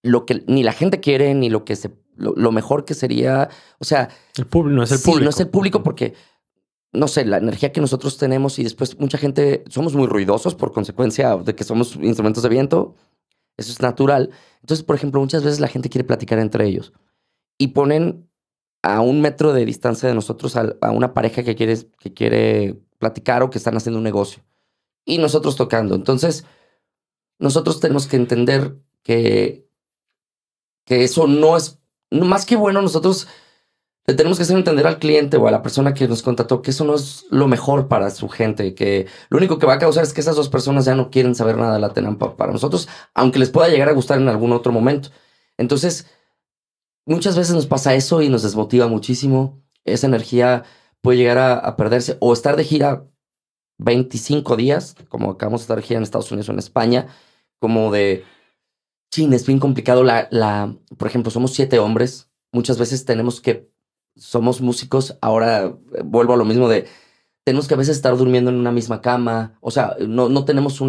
S1: lo que ni la gente quiere, ni lo mejor que sería. O sea,
S2: el público no es el
S1: sí,
S2: público.
S1: No es el público porque no sé, la energía que nosotros tenemos y después mucha gente, somos muy ruidosos por consecuencia de que somos instrumentos de viento. Eso es natural. Entonces, por ejemplo, muchas veces la gente quiere platicar entre ellos y ponen a 1 metro de distancia de nosotros a una pareja que quiere platicar o que están haciendo un negocio y nosotros tocando. Entonces, nosotros tenemos que entender que eso no es más que bueno. Nosotros le tenemos que hacer entender al cliente o a la persona que nos contrató que eso no es lo mejor para su gente, que lo único que va a causar es que esas 2 personas ya no quieren saber nada de la Tenampa para nosotros, aunque les pueda llegar a gustar en algún otro momento. Entonces, muchas veces nos pasa eso y nos desmotiva muchísimo. Esa energía puede llegar a perderse o estar de gira 25 días, como acabamos de estar de gira en Estados Unidos o en España, como de, chin, es bien complicado. Por ejemplo, somos 7 hombres. Muchas veces somos músicos, ahora vuelvo a lo mismo tenemos que a veces estar durmiendo en una misma cama. O sea, no tenemos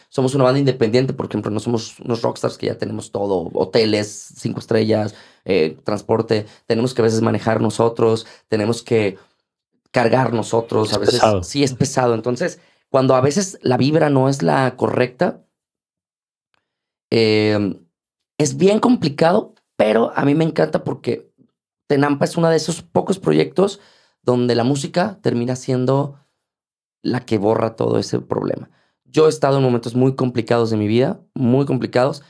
S1: somos una banda independiente, por ejemplo, no somos unos rockstars que ya tenemos todo, hoteles, 5 estrellas, transporte. Tenemos que a veces manejar nosotros, tenemos que cargar nosotros. A veces
S2: pesado.
S1: Sí es pesado. Entonces, cuando a veces la vibra no es la correcta, es bien complicado, pero a mí me encanta porque Tenampa es uno de esos pocos proyectos donde la música termina siendo la que borra todo ese problema. Yo he estado en momentos muy complicados de mi vida, muy complicados,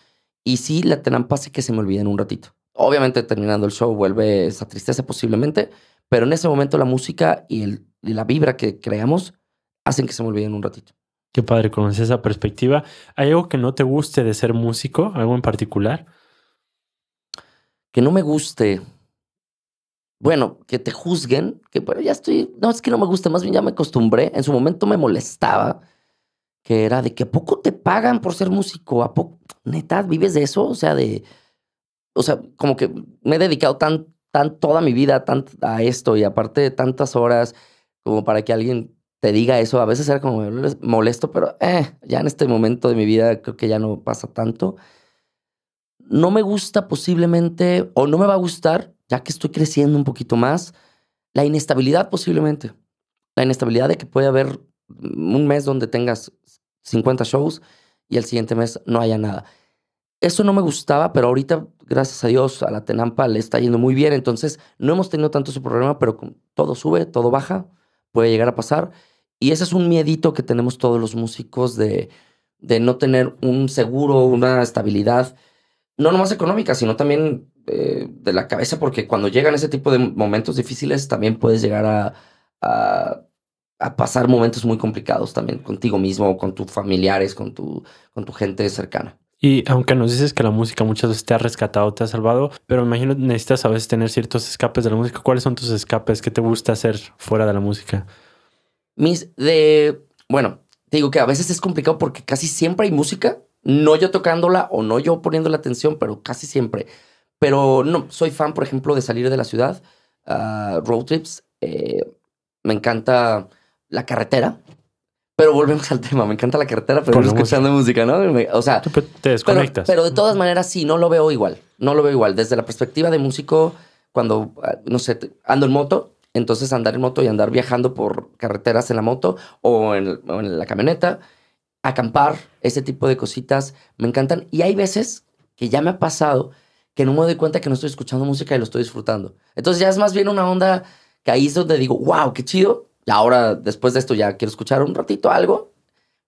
S1: y sí, la Tenampa hace que se me olvide en un ratito. Obviamente, terminando el show vuelve esa tristeza posiblemente, pero en ese momento la música y la vibra que creamos hacen que se me olvide en un ratito.
S2: Qué padre conocer esa perspectiva. ¿Hay algo que no te guste de ser músico? ¿Algo en particular?
S1: Que no me guste. Bueno, que te juzguen, que bueno, no es que no me guste, más bien ya me acostumbré. En su momento me molestaba, que era de que ¿a poco te pagan por ser músico? ¿A poco, neta, vives de eso? O sea, como que me he dedicado toda mi vida a esto y aparte tantas horas como para que alguien te diga eso. A veces era como molesto, pero ya en este momento de mi vida creo que ya no pasa tanto. No me gusta posiblemente, o no me va a gustar, ya que estoy creciendo un poquito más, la inestabilidad posiblemente. La inestabilidad de que puede haber un mes donde tengas 50 shows y el siguiente mes no haya nada. Eso no me gustaba, pero ahorita, gracias a Dios, a la Tenampa le está yendo muy bien. Entonces, no hemos tenido tanto ese problema, pero todo sube, todo baja, puede llegar a pasar. Y ese es un miedito que tenemos todos los músicos de no tener un seguro, una estabilidad, no nomás económica, sino también de la cabeza, porque cuando llegan ese tipo de momentos difíciles, también puedes llegar a, a pasar momentos muy complicados también contigo mismo, con tus familiares, con tu gente cercana.
S2: Y aunque nos dices que la música muchas veces te ha rescatado, te ha salvado, pero me imagino que necesitas a veces tener ciertos escapes de la música. ¿Cuáles son tus escapes? ¿Qué te gusta hacer fuera de la música?
S1: Bueno, te digo que a veces es complicado porque casi siempre hay música, no yo tocándola o no yo poniéndole atención, pero casi siempre. Pero no, soy fan, por ejemplo, de salir de la ciudad, road trips. Me encanta la carretera, pero volvemos al tema. Me encanta la carretera, pero
S2: Con
S1: no
S2: la
S1: escuchando música, ¿no? O sea,
S2: Tú te desconectas.
S1: pero de todas maneras sí, no lo veo igual. No lo veo igual. Desde la perspectiva de músico, cuando, no sé, ando en moto, entonces andar en moto y andar viajando por carreteras en la moto o en la camioneta, acampar, ese tipo de cositas me encantan. Y hay veces que ya me ha pasado que no me doy cuenta que no estoy escuchando música y lo estoy disfrutando. Entonces ya es más bien una onda que ahí es donde digo, wow, qué chido. Y ahora, después de esto, ya quiero escuchar un ratito algo,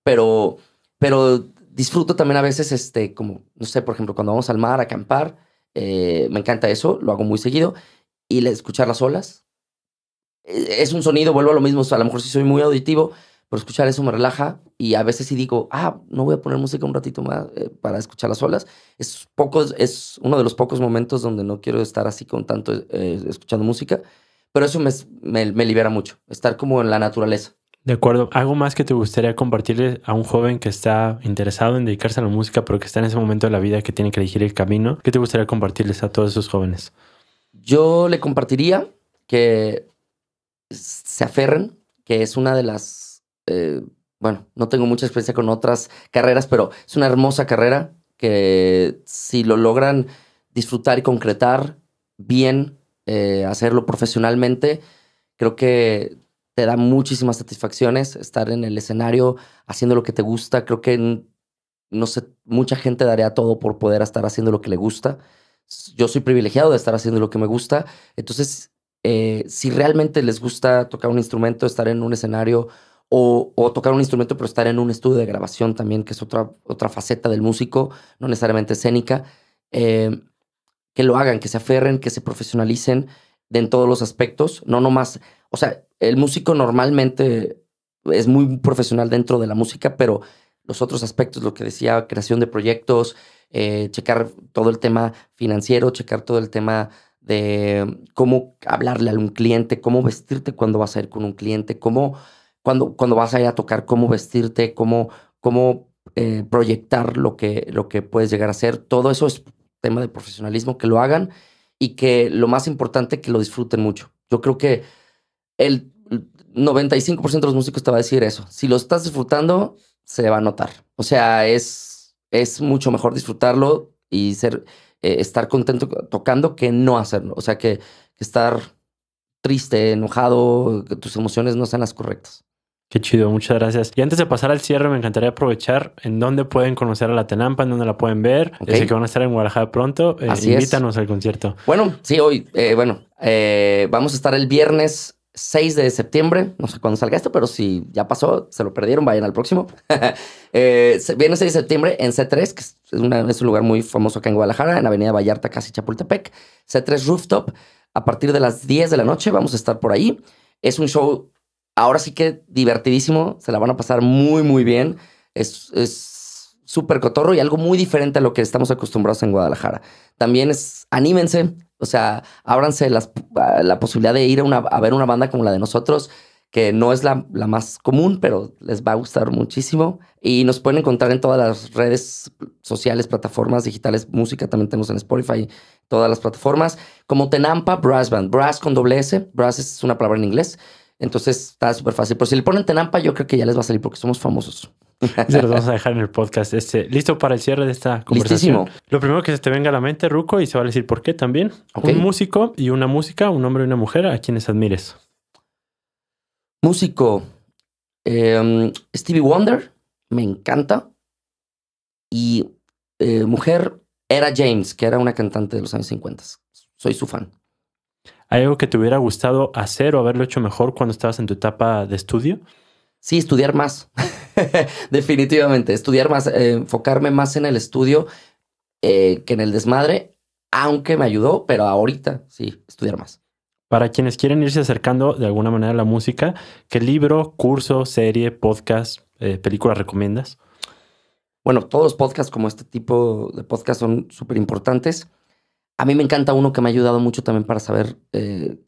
S1: pero, pero disfruto también a veces, como, no sé, por ejemplo, cuando vamos al mar a acampar, me encanta eso, lo hago muy seguido. Y escuchar las olas. Es un sonido, vuelvo a lo mismo, o sea, a lo mejor sí soy muy auditivo, pero escuchar eso me relaja y a veces sí digo, no voy a poner música un ratito más para escuchar las olas. Es uno de los pocos momentos donde no quiero estar así con tanto escuchando música, pero eso me libera mucho, estar como en la naturaleza.
S2: De acuerdo. ¿Algo más que te gustaría compartirle a un joven que está interesado en dedicarse a la música, pero que está en ese momento de la vida que tiene que elegir el camino? ¿Qué te gustaría compartirles a todos esos jóvenes?
S1: Yo le compartiría que se aferren, que es una de las, bueno, no tengo mucha experiencia con otras carreras, pero es una hermosa carrera que si lo logran disfrutar y concretar bien, hacerlo profesionalmente, creo que te da muchísimas satisfacciones estar en el escenario haciendo lo que te gusta. Creo que, no sé, mucha gente daría todo por poder estar haciendo lo que le gusta. Yo soy privilegiado de estar haciendo lo que me gusta. Entonces, si realmente les gusta tocar un instrumento, estar en un escenario o tocar un instrumento, pero estar en un estudio de grabación también, que es otra faceta del músico, no necesariamente escénica, eh, que lo hagan, que se aferren, que se profesionalicen en todos los aspectos, no nomás, o sea, el músico normalmente es muy profesional dentro de la música, pero los otros aspectos, lo que decía, creación de proyectos, checar todo el tema financiero, checar todo el tema de cómo hablarle a un cliente, cómo vestirte cuando vas a ir con un cliente, cuando vas a ir a tocar, cómo vestirte, cómo proyectar lo que puedes llegar a ser. Todo eso es tema de profesionalismo, que lo hagan y que lo más importante, que lo disfruten mucho. Yo creo que el 95% de los músicos te va a decir eso. Si lo estás disfrutando, se va a notar. O sea, es mucho mejor disfrutarlo y estar contento tocando que no hacerlo. O sea, que estar triste, enojado, que tus emociones no sean las correctas.
S2: Qué chido, muchas gracias. Y antes de pasar al cierre, me encantaría aprovechar en dónde pueden conocer a la Tenampa, en dónde la pueden ver.
S1: Okay.
S2: Sé que van a estar en Guadalajara pronto. Invítanos al concierto.
S1: Bueno, sí, hoy, vamos a estar el viernes 6 de septiembre. No sé cuándo salga esto, pero si ya pasó, se lo perdieron, vayan al próximo. Viernes 6 de septiembre en C3, que es un lugar muy famoso acá en Guadalajara, en Avenida Vallarta, casi Chapultepec. C3 Rooftop. A partir de las 10 de la noche vamos a estar por ahí. Es un show, ahora sí que divertidísimo. Se la van a pasar muy, muy bien. Es súper cotorro y algo muy diferente a lo que estamos acostumbrados en Guadalajara. También anímense, o sea, ábranse la posibilidad de ir a ver una banda como la de nosotros, que no es la más común, pero les va a gustar muchísimo. Y nos pueden encontrar en todas las redes sociales, plataformas digitales, música, también tenemos en Spotify, todas las plataformas, como Tenampa Brass Band, Brass con doble S, Brass es una palabra en inglés, entonces está súper fácil. Pero si le ponen Tenampa, yo creo que ya les va a salir porque somos famosos.
S2: Se los vamos a dejar en el podcast. ¿Listo para el cierre de esta conversación?
S1: Listísimo.
S2: Lo primero que se te venga a la mente, Ruco, y se va a decir por qué también.
S1: Okay.
S2: Un músico y una música, un hombre y una mujer, a quienes admires.
S1: Músico. Stevie Wonder, me encanta. Y mujer, era James, que era una cantante de los años 50. Soy su fan.
S2: ¿Hay algo que te hubiera gustado hacer o haberlo hecho mejor cuando estabas en tu etapa de estudio?
S1: Sí, estudiar más. Definitivamente, estudiar más, enfocarme más en el estudio que en el desmadre, aunque me ayudó, pero ahorita sí, estudiar más.
S2: Para quienes quieren irse acercando de alguna manera a la música, ¿qué libro, curso, serie, podcast, película recomiendas?
S1: Bueno, todos los podcasts como este tipo de podcasts son súper importantes. A mí me encanta uno que me ha ayudado mucho también para saber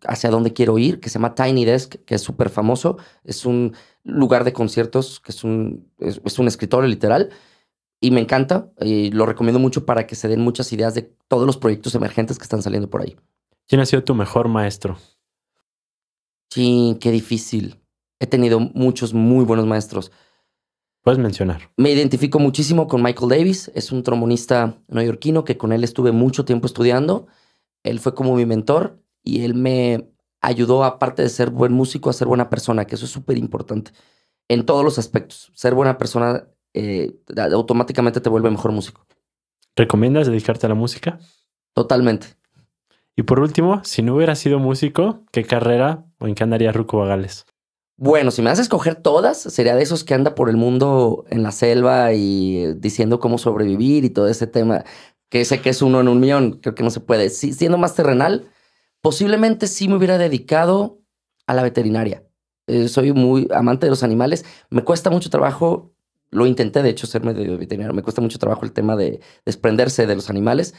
S1: hacia dónde quiero ir, que se llama Tiny Desk, que es súper famoso. Es un lugar de conciertos, que es un escritorio literal. Y me encanta y lo recomiendo mucho para que se den muchas ideas de todos los proyectos emergentes que están saliendo por ahí.
S2: ¿Quién ha sido tu mejor maestro?
S1: Sí, qué difícil. He tenido muchos muy buenos maestros.
S2: Puedes mencionar.
S1: Me identifico muchísimo con Michael Davis. Es un trombonista neoyorquino que con él estuve mucho tiempo estudiando. Él fue como mi mentor y él me ayudó, aparte de ser buen músico, a ser buena persona, que eso es súper importante en todos los aspectos. Ser buena persona automáticamente te vuelve mejor músico.
S2: ¿Recomiendas dedicarte a la música?
S1: Totalmente.
S2: Y por último, si no hubieras sido músico, ¿qué carrera o en qué andaría Ruco Bagales?
S1: Bueno, si me haces escoger todas, sería de esos que anda por el mundo en la selva y diciendo cómo sobrevivir y todo ese tema, que sé que es 1 en 1,000,000, creo que no se puede. Sí, siendo más terrenal, posiblemente sí me hubiera dedicado a la veterinaria. Soy muy amante de los animales. Me cuesta mucho trabajo, lo intenté de hecho ser medio veterinario, me cuesta mucho trabajo el tema de desprenderse de los animales,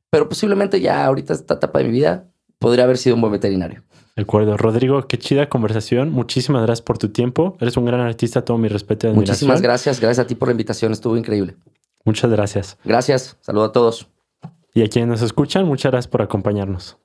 S1: pero posiblemente ya ahorita esta etapa de mi vida podría haber sido un buen veterinario.
S2: De acuerdo. Rodrigo, qué chida conversación. Muchísimas gracias por tu tiempo. Eres un gran artista, todo mi respeto y admiración.
S1: Muchísimas gracias. Gracias a ti por la invitación. Estuvo increíble.
S2: Muchas gracias.
S1: Gracias. Saludos a todos.
S2: Y a quienes nos escuchan, muchas gracias por acompañarnos.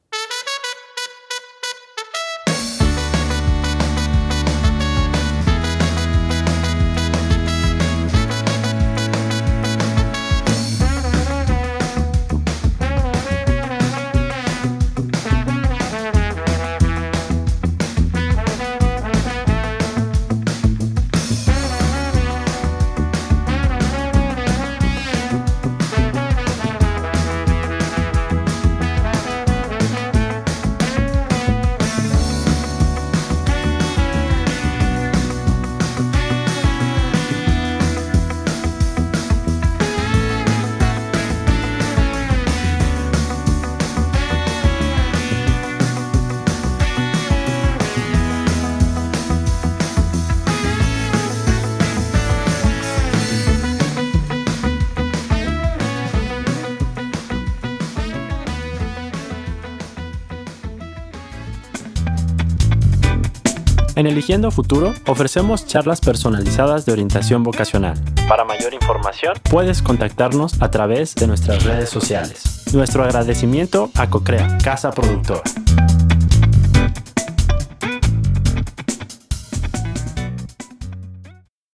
S2: En Eligiendo Futuro ofrecemos charlas personalizadas de orientación vocacional. Para mayor información, puedes contactarnos a través de nuestras redes sociales. Nuestro agradecimiento a Cocrea, casa productora.